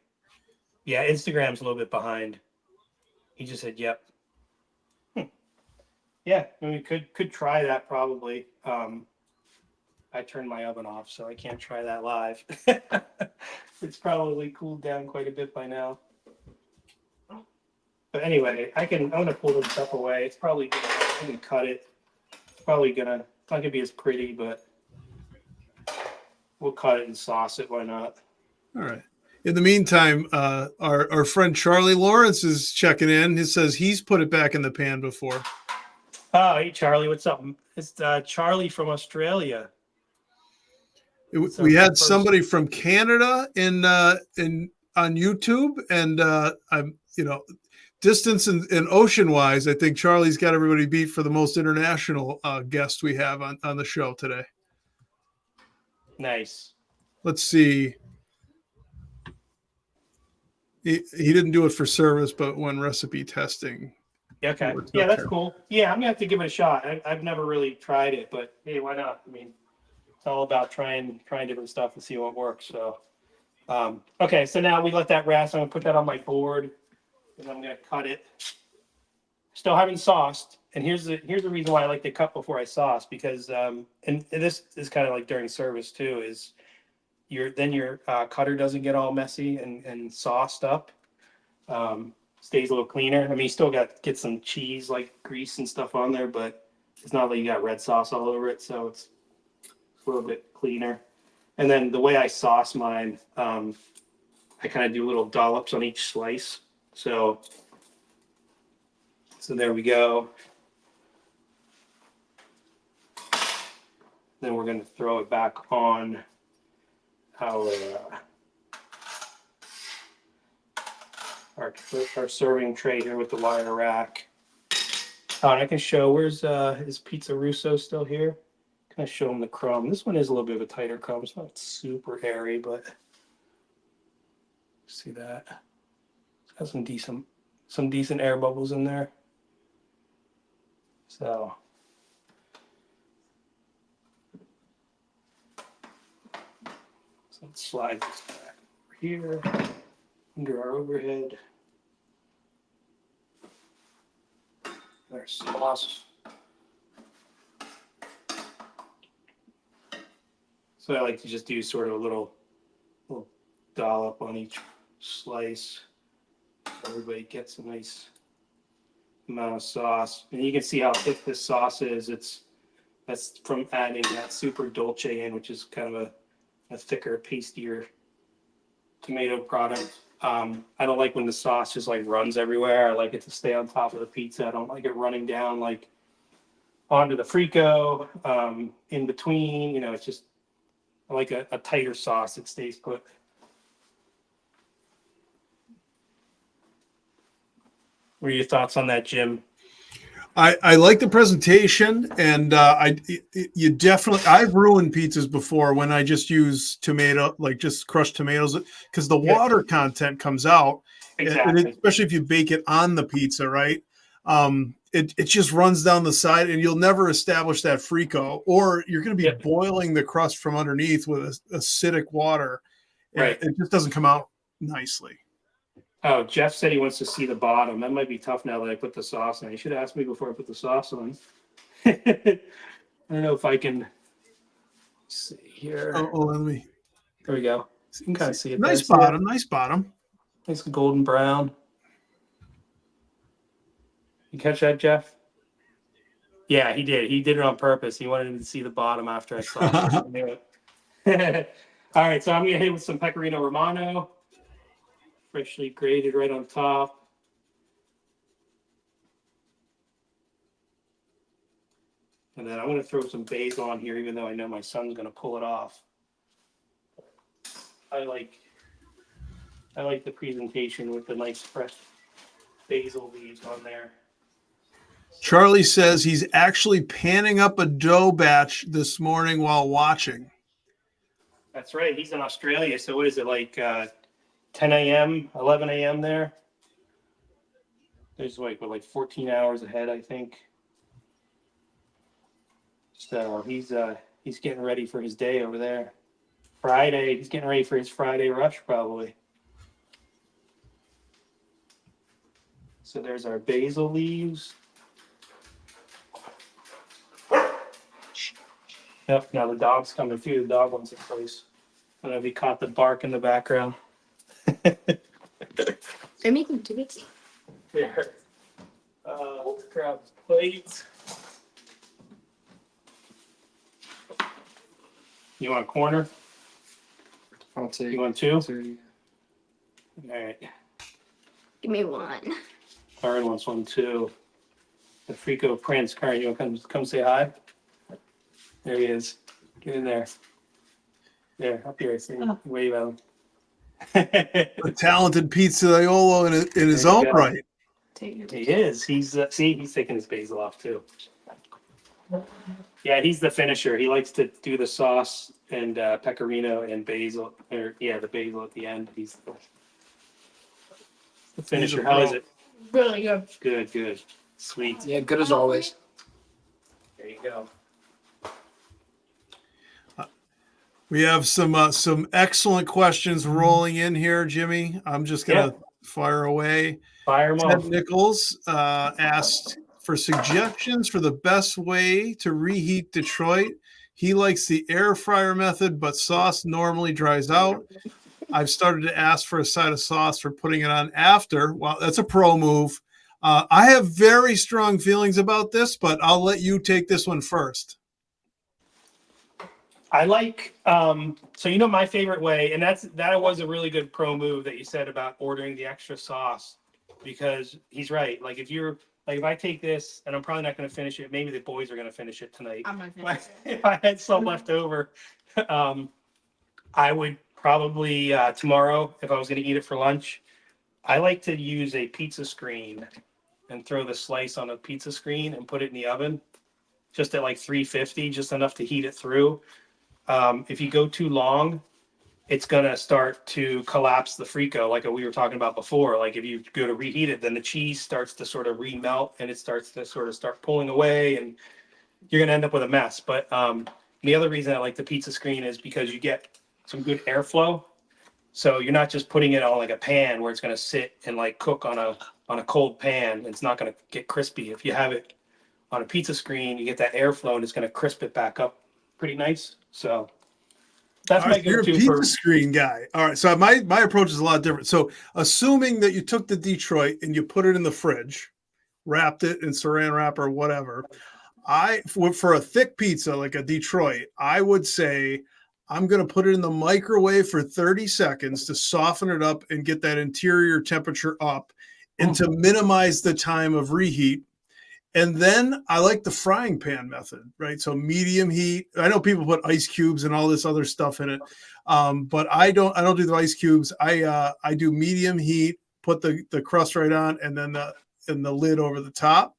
Yeah, Instagram's a little bit behind. He just said, "Yep." Yeah, I mean, we could try that probably. I turned my oven off, so I can't try that live. It's probably cooled down quite a bit by now. But anyway, I'm gonna pull this stuff away. It's probably I'm gonna cut it. It's not gonna be as pretty, but we'll cut it and sauce it. Why not? All right. In the meantime, our friend Charlie Lawrence is checking in. He says he's put it back in the pan before. Oh, hey Charlie, what's up? It's Charlie from Australia. We had somebody from Canada in on YouTube, and I'm distance and ocean wise, I think Charlie's got everybody beat for the most international guest we have on the show today. Nice. Let's see. He didn't do it for service, but when recipe testing. Okay. Yeah, that's cool. Yeah, I'm gonna have to give it a shot. I've never really tried it, but hey, why not? I mean, it's all about trying different stuff and see what works. So, okay, so now we let that rest. I'm gonna put that on my board, and I'm gonna cut it. Still haven't sauced, and here's the reason why I like to cut before I sauce, because and this is kind of like during service too, is your cutter doesn't get all messy and sauced up. Stays a little cleaner. I mean, you still get some cheese like grease and stuff on there, but it's not like you got red sauce all over it, so it's a little bit cleaner. And then the way I sauce mine, I kind of do little dollops on each slice. So there we go. Then we're going to throw it back on our serving tray here with the wire rack. Oh, and I can show, is Pizza Russo still here? Kind of show them the crumb. This one is a little bit of a tighter crumb. It's not super hairy, but see that? It's got some decent air bubbles in there. So let's slide this back over here under our overhead. Our sauce. So I like to just do sort of a little dollop on each slice, so everybody gets a nice amount of sauce. And you can see how thick this sauce is. That's from adding that super dolce in, which is kind of a thicker, pastier tomato product. I don't like when the sauce just like runs everywhere. I like it to stay on top of the pizza. I don't like it running down like onto the Frico, in between. You know, it's just I like a tighter sauce that stays put. What are your thoughts on that, Jim? I like the presentation, and you definitely, I've ruined pizzas before when I just use tomato, like just crushed tomatoes, because the Yeah, water content comes out, exactly. especially if you bake it on the pizza, right? It just runs down the side, and you'll never establish that frico, or you're going to be Yep. boiling the crust from underneath with acidic water. Right. It just doesn't come out nicely. Oh, Jeff said he wants to see the bottom. That might be tough now that I put the sauce on. You should have asked me before I put the sauce on. I don't know if I can see here. Oh, let me. There we go. You can kind of see it there. Nice See that? bottom, nice bottom. Nice golden brown. You catch that, Jeff? Yeah, he did. He did it on purpose. He wanted him to see the bottom after I sauced it. I knew it. All right, so I'm gonna hit with some pecorino romano, freshly grated right on top. And then I'm gonna throw some basil on here, even though I know my son's gonna pull it off. I like the presentation with the nice fresh basil leaves on there. Charlie says he's actually panning up a dough batch this morning while watching. That's right. He's in Australia. So what is it, like 10 a.m., 11 a.m. there? There's like 14 hours ahead, I think. So he's getting ready for his day over there. Friday, he's getting ready for his Friday rush probably. So there's our basil leaves. Yep, now the dog's coming too. The dog wants a place. I don't know if he caught the bark in the background. They're making tickets. Here. Let's grab plates. You want a corner? I'll take. You want two? 30. All right. Give me one. Karen wants one too. The Frico Prince. Karen, you want to come say hi? There he is. Get in there. There, up here. See, wave at him. A talented pizzaiolo in his There you own go. right. He is. He's he's taking his basil off too. Yeah, he's the finisher. He likes to do the sauce and pecorino and basil, or the basil at the end. He's the finisher. How is it? Really good. Good, good, sweet. Yeah, good as always. There you go. We have some excellent questions rolling in here, Jimmy. I'm just gonna fire away. Fire 'em Ted off. Nichols asked for suggestions for the best way to reheat Detroit. He likes the air fryer method, but sauce normally dries out. I've started to ask for a side of sauce for putting it on after. Well, that's a pro move. I have very strong feelings about this, but I'll let you take this one first. I like so my favorite way, and that was a really good pro move that you said about ordering the extra sauce, because he's right. Like if I take this and I'm probably not going to finish it, maybe the boys are going to finish it tonight. I'm not gonna finish If I had some left over, I would probably tomorrow, if I was going to eat it for lunch, I like to use a pizza screen and throw the slice on a pizza screen and put it in the oven, just at like 350, just enough to heat it through. If you go too long, it's gonna start to collapse the Frico, like we were talking about before. Like if you go to reheat it, then the cheese starts to sort of remelt and it starts to sort of start pulling away, and you're gonna end up with a mess. But the other reason I like the pizza screen is because you get some good airflow. So you're not just putting it on like a pan where it's gonna sit and like cook on a cold pan. It's not gonna get crispy. If you have it on a pizza screen, you get that airflow and it's gonna crisp it back up pretty nice. So that's my You're a go-to pizza for. screen guy. All right. So my approach is a lot different. So assuming that you took the Detroit and you put it in the fridge, wrapped it in saran wrap or whatever, for a thick pizza like a Detroit, I would say I'm going to put it in the microwave for 30 seconds to soften it up and get that interior temperature up and to minimize the time of reheat. And then I like the frying pan method, right? So medium heat. I know people put ice cubes and all this other stuff in it, but I don't do the ice cubes. I do medium heat, put the crust right on, and then the lid over the top.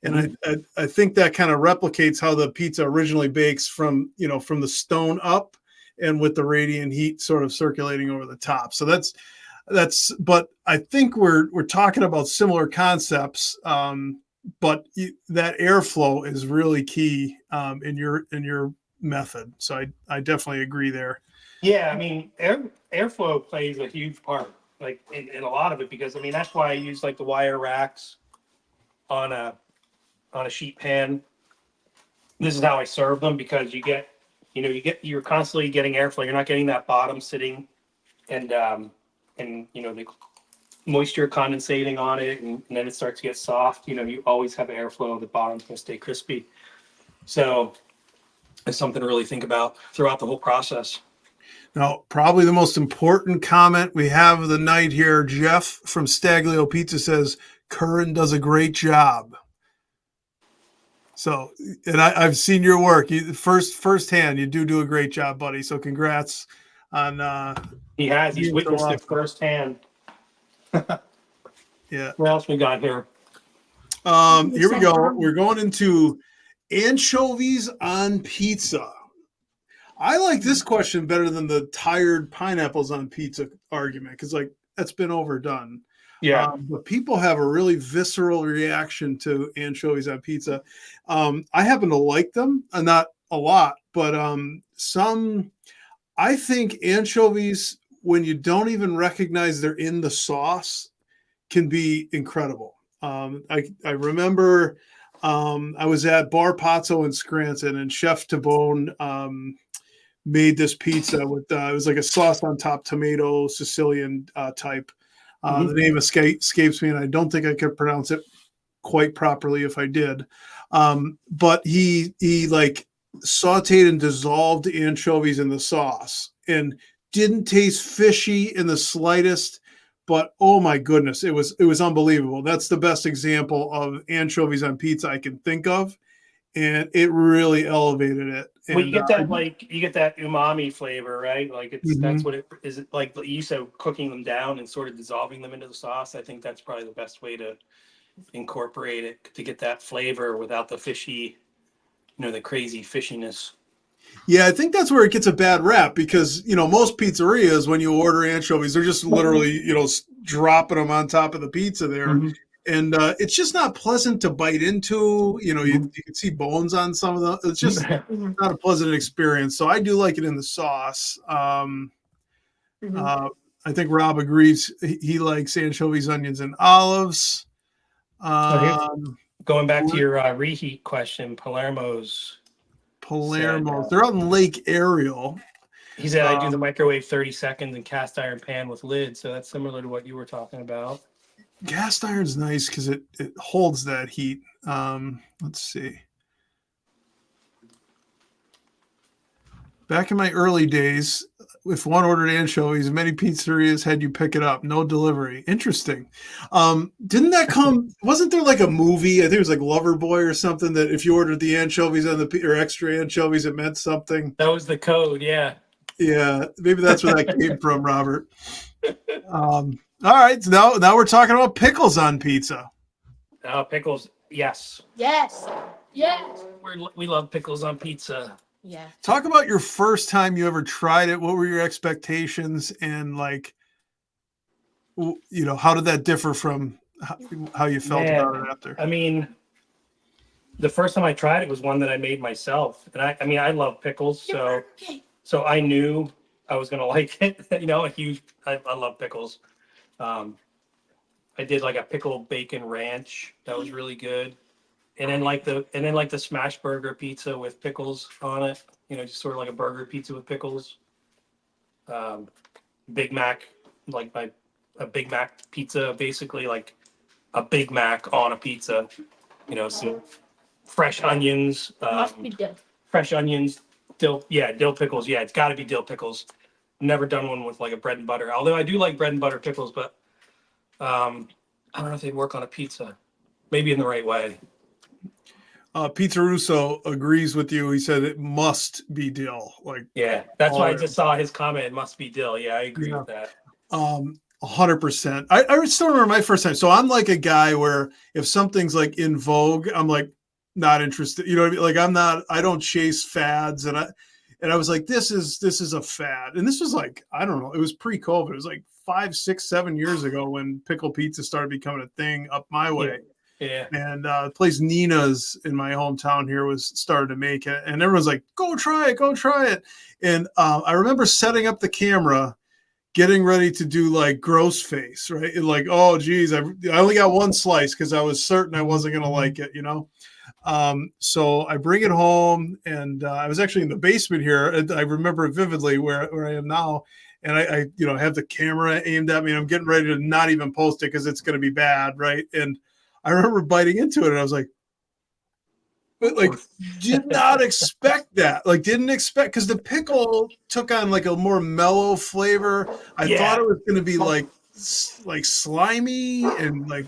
And I think that kind of replicates how the pizza originally bakes from the stone up, and with the radiant heat sort of circulating over the top. So that's. But I think we're talking about similar concepts. But that airflow is really key in your method. So I definitely agree there. Yeah, I mean, airflow plays a huge part, like in a lot of it, because I mean that's why I use like the wire racks on a sheet pan. This is how I serve them, because you're constantly getting airflow. You're not getting that bottom sitting and the moisture condensating on it, and then it starts to get soft. You always have airflow. The bottom's gonna stay crispy. So it's something to really think about throughout the whole process. Now, probably the most important comment we have of the night here, Jeff from Staglio Pizza says, Curran does a great job. So, and I've seen your work. Firsthand, you do a great job, buddy. So congrats on He's witnessed it firsthand. Yeah. What else we got here? Here we go. We're going into anchovies on pizza. I like this question better than the tired pineapples on pizza argument, because like that's been overdone. Yeah. But people have a really visceral reaction to anchovies on pizza. I happen to like them, not a lot, but I think anchovies, when you don't even recognize they're in the sauce, can be incredible. I remember I was at Bar Pazzo in Scranton, and Chef Tabone made this pizza with it was like a sauce on top, tomato Sicilian type. The name escapes me, and I don't think I could pronounce it quite properly if I did. But he like sauteed and dissolved anchovies in the sauce, and didn't taste fishy in the slightest. But oh my goodness, it was unbelievable. That's the best example of anchovies on pizza I can think of, and it really elevated it. And, well, you get that umami flavor, right? Like that's what it is. Like you said, cooking them down and sort of dissolving them into the sauce. I think that's probably the best way to incorporate it, to get that flavor without the fishy, the crazy fishiness. Yeah, I think that's where it gets a bad rap, because most pizzerias, when you order anchovies, they're just literally dropping them on top of the pizza there, and it's just not pleasant to bite into. You can see bones on some of them. It's just not a pleasant experience. So I do like it in the sauce. I think Rob agrees. He likes anchovies, onions, and olives. Going back to your reheat question, Palermo's. They're out in Lake Ariel. He said I do the microwave 30 seconds in cast iron pan with lid, so that's similar to what you were talking about. Cast iron's nice because it holds that heat. Let's see. Back in my early days, if one ordered anchovies, many pizzerias had you pick it up. No delivery. Interesting. Didn't that come? Wasn't there like a movie? I think it was like Loverboy or something, that if you ordered the anchovies or extra anchovies, it meant something. That was the code. Yeah. Yeah. Maybe that's where that came from, Robert. All right. So now we're talking about pickles on pizza. Pickles. Yes. Yes. Yes. We love pickles on pizza. Yeah. Talk about your first time you ever tried it. What were your expectations, and how did that differ from how you felt about it after? I mean, the first time I tried it was one that I made myself, and I love pickles, so I knew I was gonna like it. I love pickles. I did like a pickle bacon ranch that was really good. And then like the smash burger pizza with pickles on it, just sort of like a burger pizza with pickles. Big Mac, a Big Mac pizza, basically like a Big Mac on a pizza. So fresh onions, Dill pickles. Yeah, it's got to be dill pickles. Never done one with like a bread and butter. Although I do like bread and butter pickles, but I don't know if they'd work on a pizza. Maybe in the right way. Pizza Russo agrees with you. He said it must be dill. Like, Yeah, that's why I just saw his comment. It must be dill. Yeah, I agree with that. 100%. I still remember my first time. So I'm like a guy where if something's like in vogue, I'm like not interested. You know what I mean? Like I don't chase fads. And I was like, this is a fad. And this was like, I don't know, it was pre-COVID. It was like 5, 6, 7 years ago when pickle pizza started becoming a thing up my way. Yeah. And the place Nina's in my hometown here was started to make it. And everyone's like, go try it. And I remember setting up the camera, getting ready to do like gross face, right? And like, oh geez, I only got one slice because I was certain I wasn't gonna like it, you know. So I bring it home, and I was actually in the basement here. And I remember it vividly where I am now, and I have the camera aimed at me, and I'm getting ready to not even post it because it's gonna be bad, right? And I remember biting into it, and I was like, did not expect that. Like, didn't expect, because the pickle took on like a more mellow flavor. I thought it was going to be like slimy, and like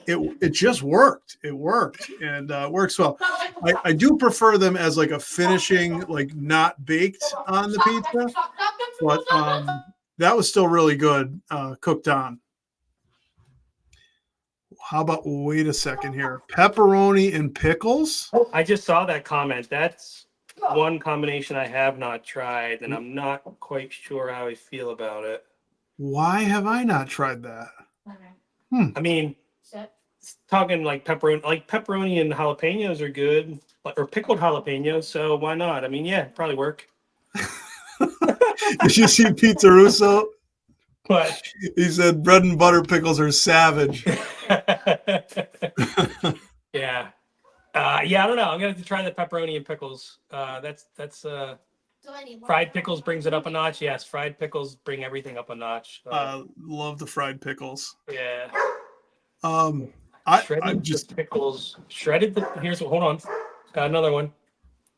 it just worked. It worked, and it works well. I do prefer them as like a finishing, like not baked on the pizza, but that was still really good cooked on. How about, wait a second here, pepperoni and pickles? I just saw that comment. That's one combination I have not tried, and I'm not quite sure how I feel about it. Why have I not tried that? I mean, talking like pepperoni and jalapenos are good, or pickled jalapenos. So why not? I mean, yeah, probably work. Did you see Pizza Russo? But He said bread and butter pickles are savage. Yeah. I don't know. I'm gonna have to try the pepperoni and pickles. That's fried pickles brings it up a notch. Yes, fried pickles bring everything up a notch. Love the fried pickles. Yeah. I just pickles. Hold on. Got another one.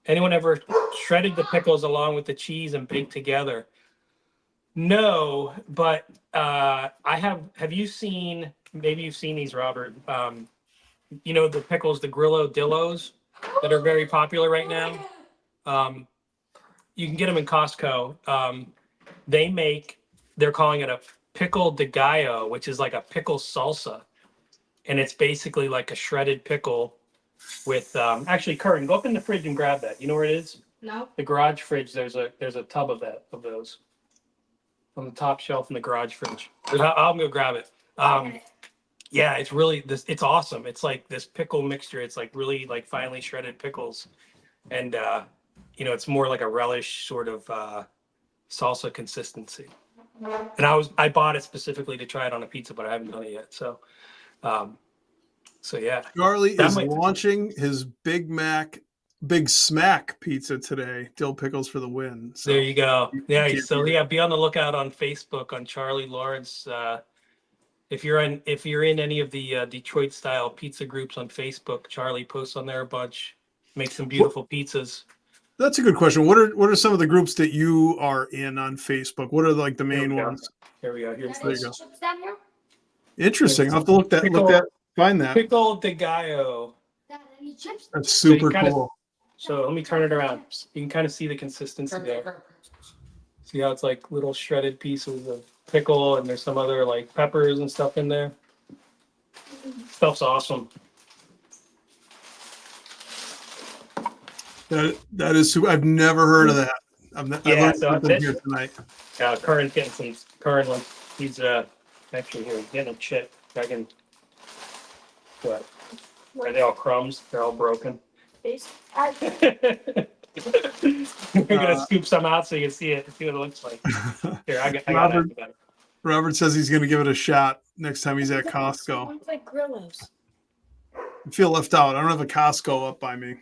Anyone ever shredded the pickles along with the cheese and baked together? No, but I have. Have you seen? Maybe you've seen these, Robert. The pickles, the Grillo Dillos, that are very popular right now. You can get them in Costco. They're calling it a pickle de gallo, which is like a pickle salsa, and it's basically like a shredded pickle with. Actually, Curran, go up in the fridge and grab that. You know where it is? No. The garage fridge. There's a tub of those on the top shelf in the garage fridge. I'll go grab it. Yeah, it's really it's awesome. It's like this pickle mixture. It's like really like finely shredded pickles. And it's more like a relish sort of salsa consistency. And I bought it specifically to try it on a pizza, but I haven't done it yet. So yeah. Charlie is launching his Big Smack pizza today. Dill pickles for the win. So there you go. Yeah. So yeah, be on the lookout on Facebook on Charlie Lawrence. If you're in any of the Detroit style pizza groups on Facebook, Charlie posts on there a bunch. Makes some beautiful pizzas. That's a good question. What are some of the groups that you are in on Facebook? What are like the main ones? Here we go. There you go. Interesting. I'll have to find that. Pickle de gallo. That's super cool. So let me turn it around. You can kind of see the consistency there. See how it's like little shredded pieces of pickle, and there's some other like peppers and stuff in there. Stuff's awesome. That is super. I've never heard of that. I learned something here tonight. Current's getting some current one. He's actually here. He's getting a chip. I can. What? Are they all crumbs? They're all broken. We're gonna scoop some out so you can see what it looks like. Here, I got it. Robert says he's gonna give it a shot next time he's at Costco. It's like Grillos. I feel left out. I don't have a Costco up by me.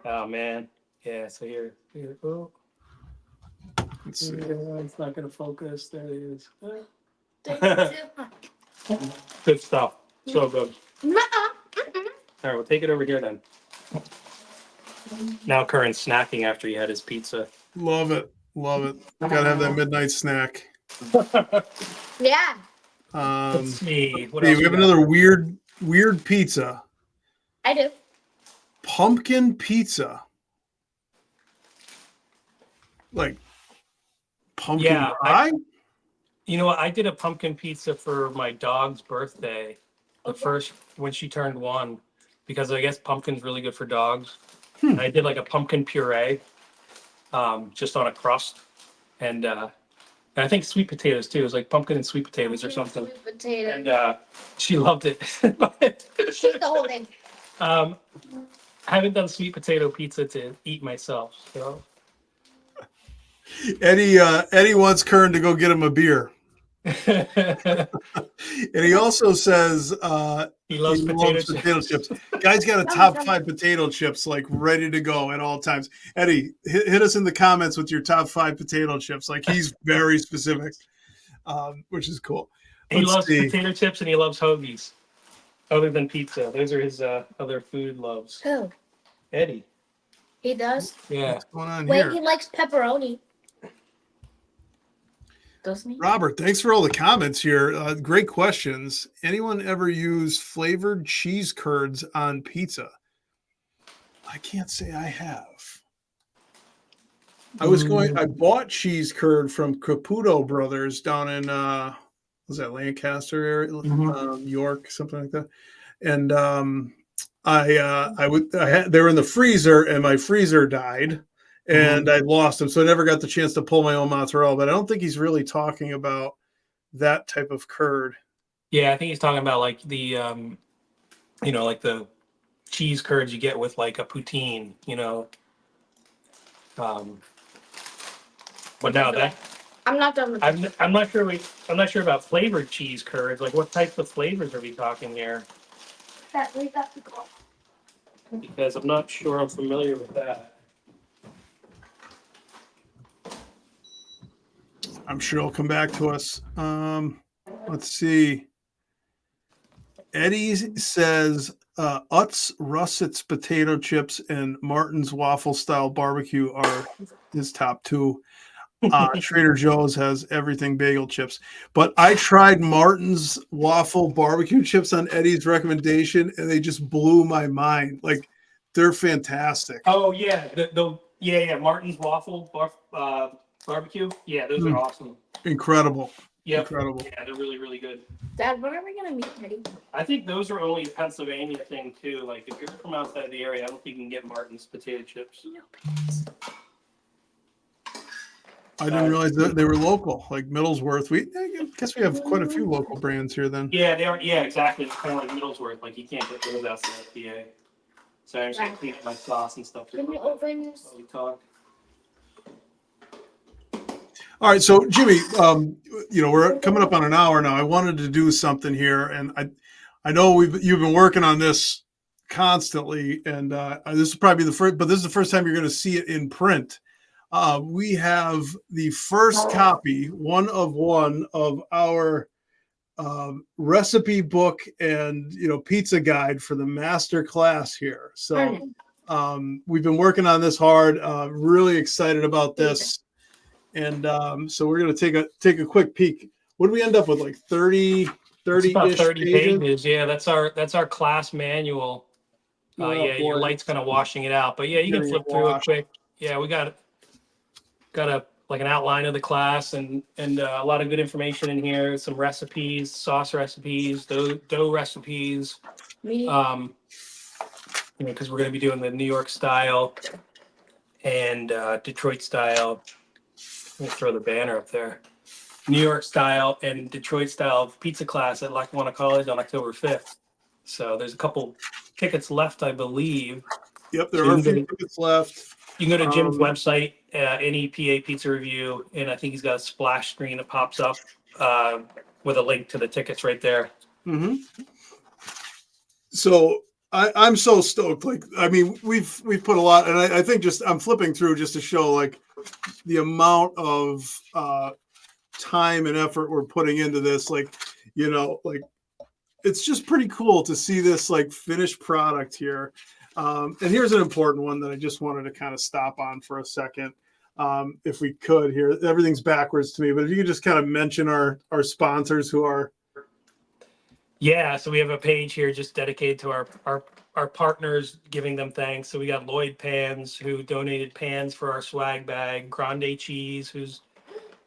Oh man, yeah. So here. Oh. Let's see. It's not gonna focus. There it is. Good stuff. So good. All right, we'll take it over here then. now current snacking after he had his pizza. Love it. Love it. Gotta have that midnight snack. Yeah. Let's see. What Hey, else we have got? another weird pizza. I do. Pumpkin pizza. Like pumpkin Yeah, pie? You know what? I did a pumpkin pizza for my dog's birthday, the Okay. first when she turned 1, because I guess pumpkin's really good for dogs. Hmm. And I did like a pumpkin puree, just on a crust, and I think sweet potatoes too. It was like pumpkin and sweet potatoes or something. Sweet potato. And she loved it. She's the whole thing. I haven't done sweet potato pizza to eat myself, so. Eddie wants Kern to go get him a beer. And he also says He loves potato potato chips. chips. Guy's got a top 5 potato chips like ready to go at all times. Eddie, hit us in the comments with your top 5 potato chips. Like he's very specific, which is cool. He Let's loves see. potato chips and he loves hoagies. Other than pizza, those are his other food loves. Who? Eddie, He does? yeah. What's going on Wait, here? he likes pepperoni. Doesn't he? Robert, thanks for all the comments here. Great questions. Anyone ever use flavored cheese curds on pizza? I can't say I have. I bought cheese curd from Caputo Brothers down in was that Lancaster area, York, something like that. And they were in the freezer, and my freezer died, and I lost them, so I never got the chance to pull my own mozzarella. But I don't think he's really talking about that type of curd. Yeah, I think he's talking about like the like the cheese curds you get with like a poutine, But now that I'm not done with it. I'm not sure about flavored cheese curds. Like what types of flavors are we talking here? We got to go. Because I'm not sure I'm familiar with that. I'm sure he'll come back to us. Let's see. Eddie says Utz Russet's potato chips and Martin's waffle style barbecue are his top 2. Trader Joe's has everything bagel chips, but I tried Martin's waffle barbecue chips on Eddie's recommendation, and they just blew my mind. Like they're fantastic. Oh yeah, Martin's waffle barbecue. Yeah, those are awesome. Incredible. Yep. Incredible. Yeah, they're really, really good. Dad, when are we gonna meet, Eddie? I think those are only a Pennsylvania thing too. Like if you're from outside the area, I don't think you can get Martin's potato chips. I didn't realize that they were local, like Middlesworth. I guess we have quite a few local brands here then. Yeah, they are. Yeah, exactly. It's kind of like Middlesworth. Like you can't get those outside of PA. So I'm just gonna clean up my sauce and stuff. Can you open this? While we talk. All right, so Jimmy, we're coming up on an hour now. I wanted to do something here, and I know you've been working on this constantly, and this is probably the first, but this is the first time you're going to see it in print. We have the first copy, one of our recipe book and pizza guide for the master class here. So we've been working on this hard. Really excited about this. And so we're going to take a quick peek. What do we end up with? Like 30 about 30 pages. Yeah, that's our class manual. Your light's kind of washing it out, but yeah, you can flip through it quick. Yeah, we got like an outline of the class and a lot of good information in here. Some recipes, sauce recipes, dough recipes. Because we're going to be doing the New York style and Detroit style. Let me throw the banner up there. New York style and Detroit style pizza class at Lackawanna College on October 5th. So there's a couple tickets left, I believe. Yep, there are a few tickets left. You can go to Jim's website, NEPA Pizza Review, and I think he's got a splash screen that pops up with a link to the tickets right there. Mm-hmm. So I'm so stoked. Like, I mean, we've put a lot, and I think I'm flipping through just to show like the amount of time and effort we're putting into this. Like, it's just pretty cool to see this like finished product here. And here's an important one that I just wanted to kind of stop on for a second. If we could here, everything's backwards to me, but if you could just kind of mention our sponsors who are. Yeah, so we have a page here just dedicated to our partners, giving them thanks. So we got Lloyd Pans, who donated pans for our swag bag, Grande Cheese, who's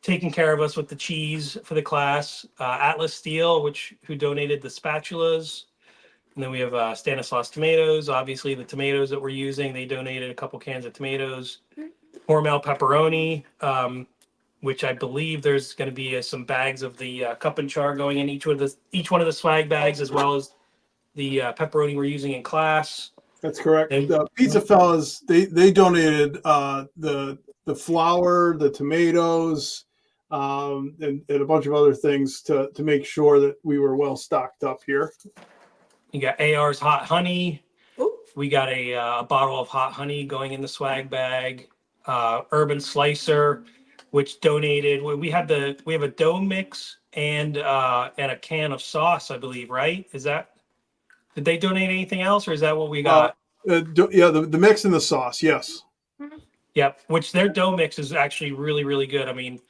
taking care of us with the cheese for the class, Atlas Steel, who donated the spatulas. And then we have Stanislaus Tomatoes, obviously the tomatoes that we're using. They donated a couple cans of tomatoes. Hormel Pepperoni, which I believe there's going to be some bags of the cup and char going in each one of the swag bags, as well as the pepperoni we're using in class. That's correct. And- The Pizza Fellas, they donated the flour, the tomatoes, and a bunch of other things to make sure that we were well stocked up here. You got AR's hot honey. We got a bottle of hot honey going in the swag bag. Urban Slicer, which donated. We have a dough mix and a can of sauce, I believe. Right? Did they donate anything else, or is that what we got? The mix and the sauce, yes. Yep. Which their dough mix is actually really, really good. I mean,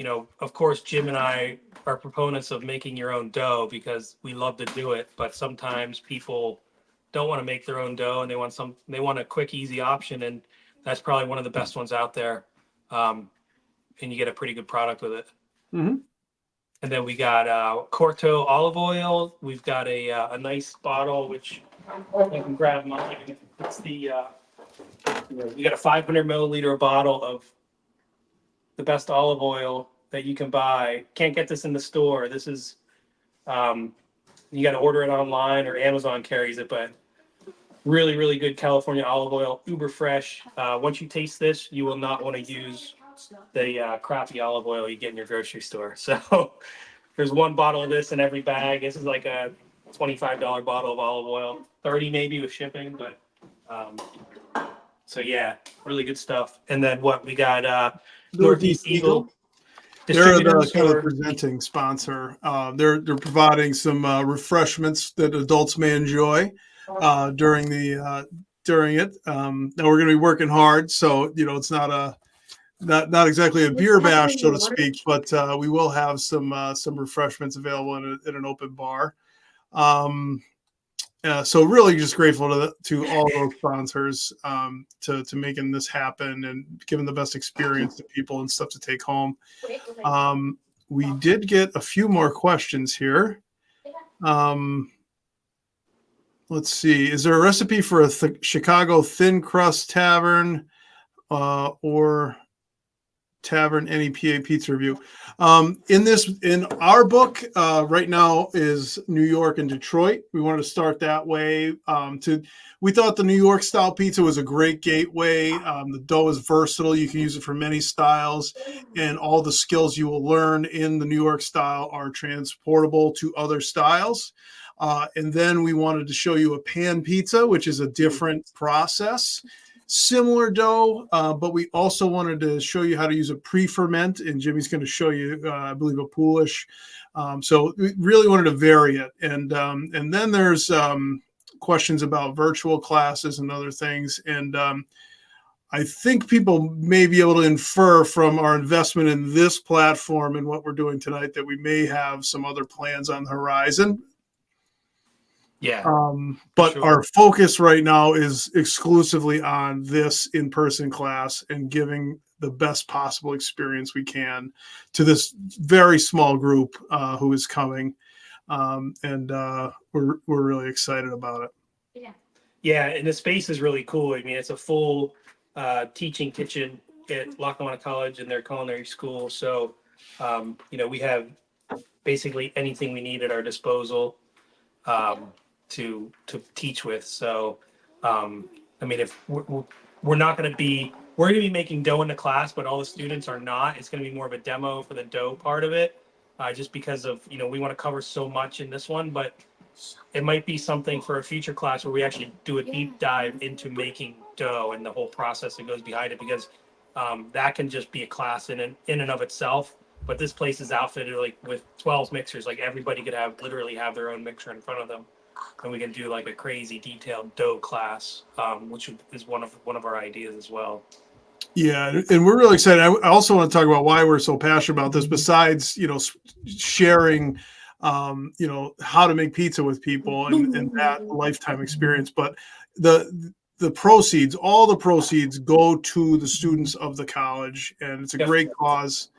of course, Jim and I are proponents of making your own dough because we love to do it. But sometimes people don't want to make their own dough and they want a quick, easy option. And that's probably one of the best ones out there. And you get a pretty good product with it. Mm-hmm. And then we got Corto olive oil. We've got a nice bottle, which I can grab mine. It's we got a 500 milliliter bottle of the best olive oil that you can buy. Can't get this in the store. This is, you got to order it online, or Amazon carries it, but really, really good California olive oil, uber fresh. Once you taste this, you will not want to use the crappy olive oil you get in your grocery store. So there's one bottle of this in every bag. This is like a $25 bottle of olive oil, 30 maybe with shipping, but so yeah, really good stuff. And then we got Northeast Eagle. They're the Distributors kind of for- presenting sponsor. They're providing some refreshments that adults may enjoy during it. Now we're going to be working hard, so it's not exactly a beer bash, so to speak, but we will have some refreshments available in an open bar. So really just grateful to all those sponsors to making this happen and giving the best experience to people and stuff to take home. We did get a few more questions here. Let's see. Is there a recipe for a Chicago thin crust tavern or tavern NEPA pizza review? In our book right now is New York and Detroit. We wanted to start that way. We thought the New York style pizza was a great gateway. The dough is versatile. You can use it for many styles, and all the skills you will learn in the New York style are transportable to other styles. And then we wanted to show you a pan pizza, which is a different process. Similar dough, but we also wanted to show you how to use a pre-ferment, and Jimmy's going to show you, I believe, a poolish. So we really wanted to vary it, and then there's questions about virtual classes and other things, and I think people may be able to infer from our investment in this platform and what we're doing tonight that we may have some other plans on the horizon. Yeah. But sure. Our focus right now is exclusively on this in-person class and giving the best possible experience we can to this very small group who is coming. And we're really excited about it. Yeah. Yeah, and the space is really cool. I mean, it's a full teaching kitchen at Lackawanna College and their culinary school. So, we have basically anything we need at our disposal to teach with. So, I mean, if we're not going to be, we're going to be making dough in the class, but all the students are not. It's going to be more of a demo for the dough part of it, just because of, we want to cover so much in this one, but it might be something for a future class where we actually do a deep dive into making dough and the whole process that goes behind it, because that can just be a class in and of itself. But this place is outfitted like with 12 mixers, like everybody could literally have their own mixer in front of them. and we can do like a crazy detailed dough class, which is one of our ideas as well. Yeah, and we're really excited. I also want to talk about why we're so passionate about this. Besides, sharing, how to make pizza with people and that lifetime experience, but the proceeds, all the proceeds, go to the students of the college, and it's a great cause.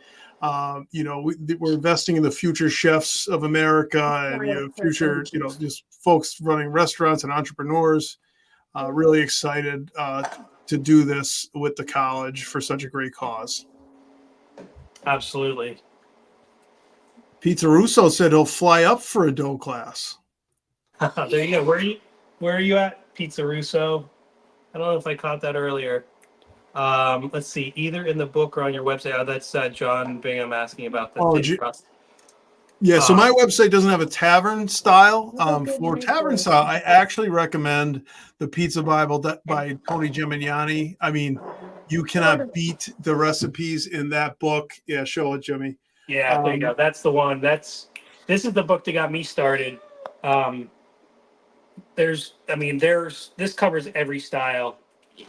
We're investing in the future chefs of America and future, just folks running restaurants and entrepreneurs. Really excited to do this with the college for such a great cause. Absolutely. Pizza Russo said he'll fly up for a dough class. There you go. Where are you at, Pizza Russo? I don't know if I caught that earlier. Let's see, either in the book or on your website. Oh, that's John Bingham asking about the crust. Yeah, so my website doesn't have a tavern style. For tavern style, I actually recommend the Pizza Bible by Tony Jimmyhank. I mean, you cannot beat the recipes in that book. Yeah, show it, Jimmy. Yeah, there you go. That's the one. This is the book that got me started. This covers every style.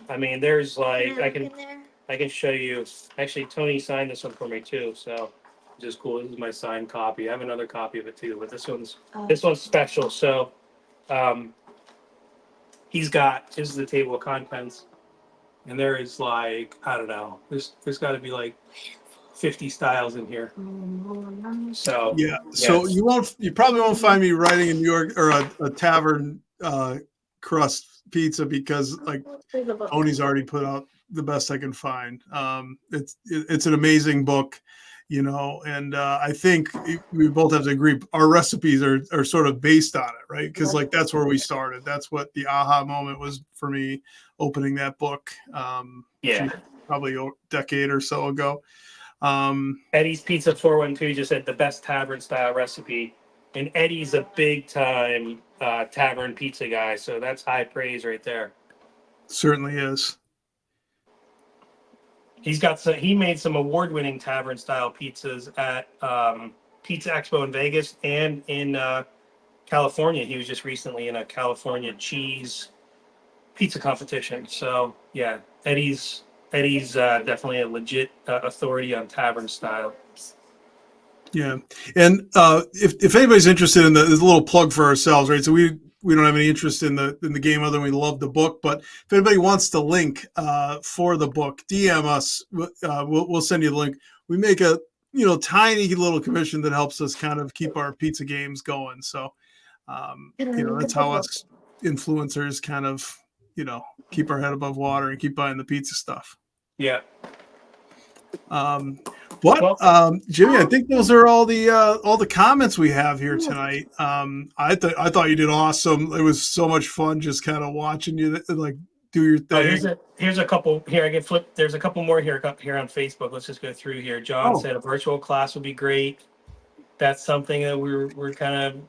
I mean, there's like I can show you. Actually, Tony signed this one for me too, so which is cool. This is my signed copy. I have another copy of it too, but this one's special. So, this is the table of contents, and there is like, I don't know. There's got to be like 50 styles in here. So yeah. So you probably won't find me writing a New York or a tavern crust pizza, because like Tony's already put out the best I can find. It's an amazing book, and I think we both have to agree our recipes are sort of based on it, right? Because like that's where we started. That's what the aha moment was for me, opening that book. Probably a decade or so ago. Eddie's Pizza 412 just said the best tavern style recipe, and Eddie's a big time tavern pizza guy, so that's high praise right there. Certainly is. He made some award-winning tavern style pizzas at Pizza Expo in Vegas and in California. He was just recently in a California cheese pizza competition. So yeah, Eddie's definitely a legit authority on tavern style. Yeah, and if anybody's interested in there's a little plug for ourselves, right? So we don't have any interest in the game other than we love the book. But if anybody wants the link for the book, DM us. We'll send you the link. We make a tiny little commission that helps us kind of keep our pizza games going. So that's how us influencers kind of keep our head above water and keep buying the pizza stuff. Yeah. Jimmy, I think those are all the comments we have here tonight. I thought you did awesome. It was so much fun just kind of watching you like do your thing. Here's a couple here. I can flip. There's a couple more here on Facebook. Let's just go through here. John said a virtual class would be great. That's something that we're kind of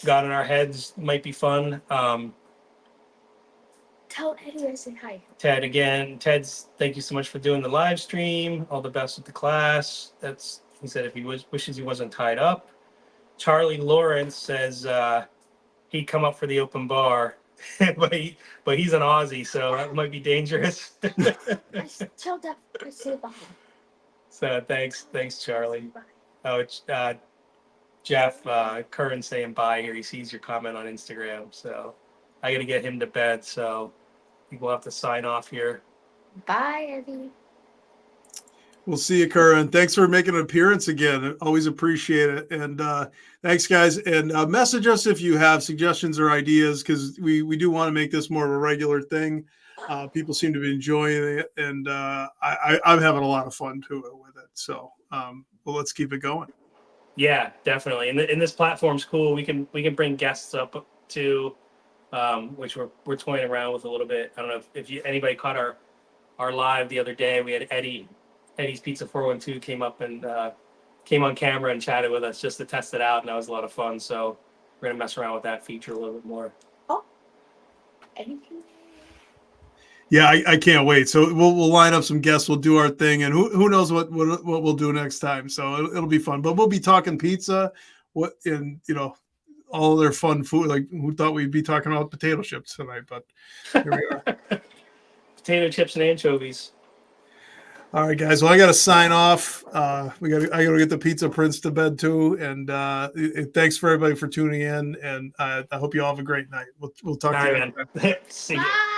got in our heads. Might be fun. Tell Eddie I said hi. Ted again. Thank you so much for doing the live stream. All the best with the class. He said if he wishes he wasn't tied up. Charlie Lawrence says he'd come up for the open bar, but he's an Aussie, so that might be dangerous. Tell that I said bye. So thanks Charlie. Bye. Oh, it's Jeff Curran saying bye here. He sees your comment on Instagram, so I got to get him to bed. So I think we'll have to sign off here. Bye, Eddie. We'll see you, Curran. Thanks for making an appearance again. Always appreciate it. And thanks, guys. And message us if you have suggestions or ideas, because we do want to make this more of a regular thing. People seem to be enjoying it, and I'm having a lot of fun too with it. So, let's keep it going. Yeah, definitely. And this platform's cool. We can bring guests up to. Which we're toying around with a little bit. I don't know if anybody caught our live the other day. We had Eddie's Pizza 412 came up and came on camera and chatted with us just to test it out, and that was a lot of fun. So we're gonna mess around with that feature a little bit more. Oh, Eddie. Yeah, I can't wait. So we'll line up some guests. We'll do our thing, and who knows what we'll do next time. So it'll be fun. But we'll be talking pizza. all their fun food. Like, who thought we'd be talking about potato chips tonight? But here we are. Potato chips and anchovies. All right, guys. Well, I got to sign off. I got to get the Pizza Prince to bed too. And thanks for everybody for tuning in. And I hope you all have a great night. We'll talk All to you right, next time. man. See ya. Bye.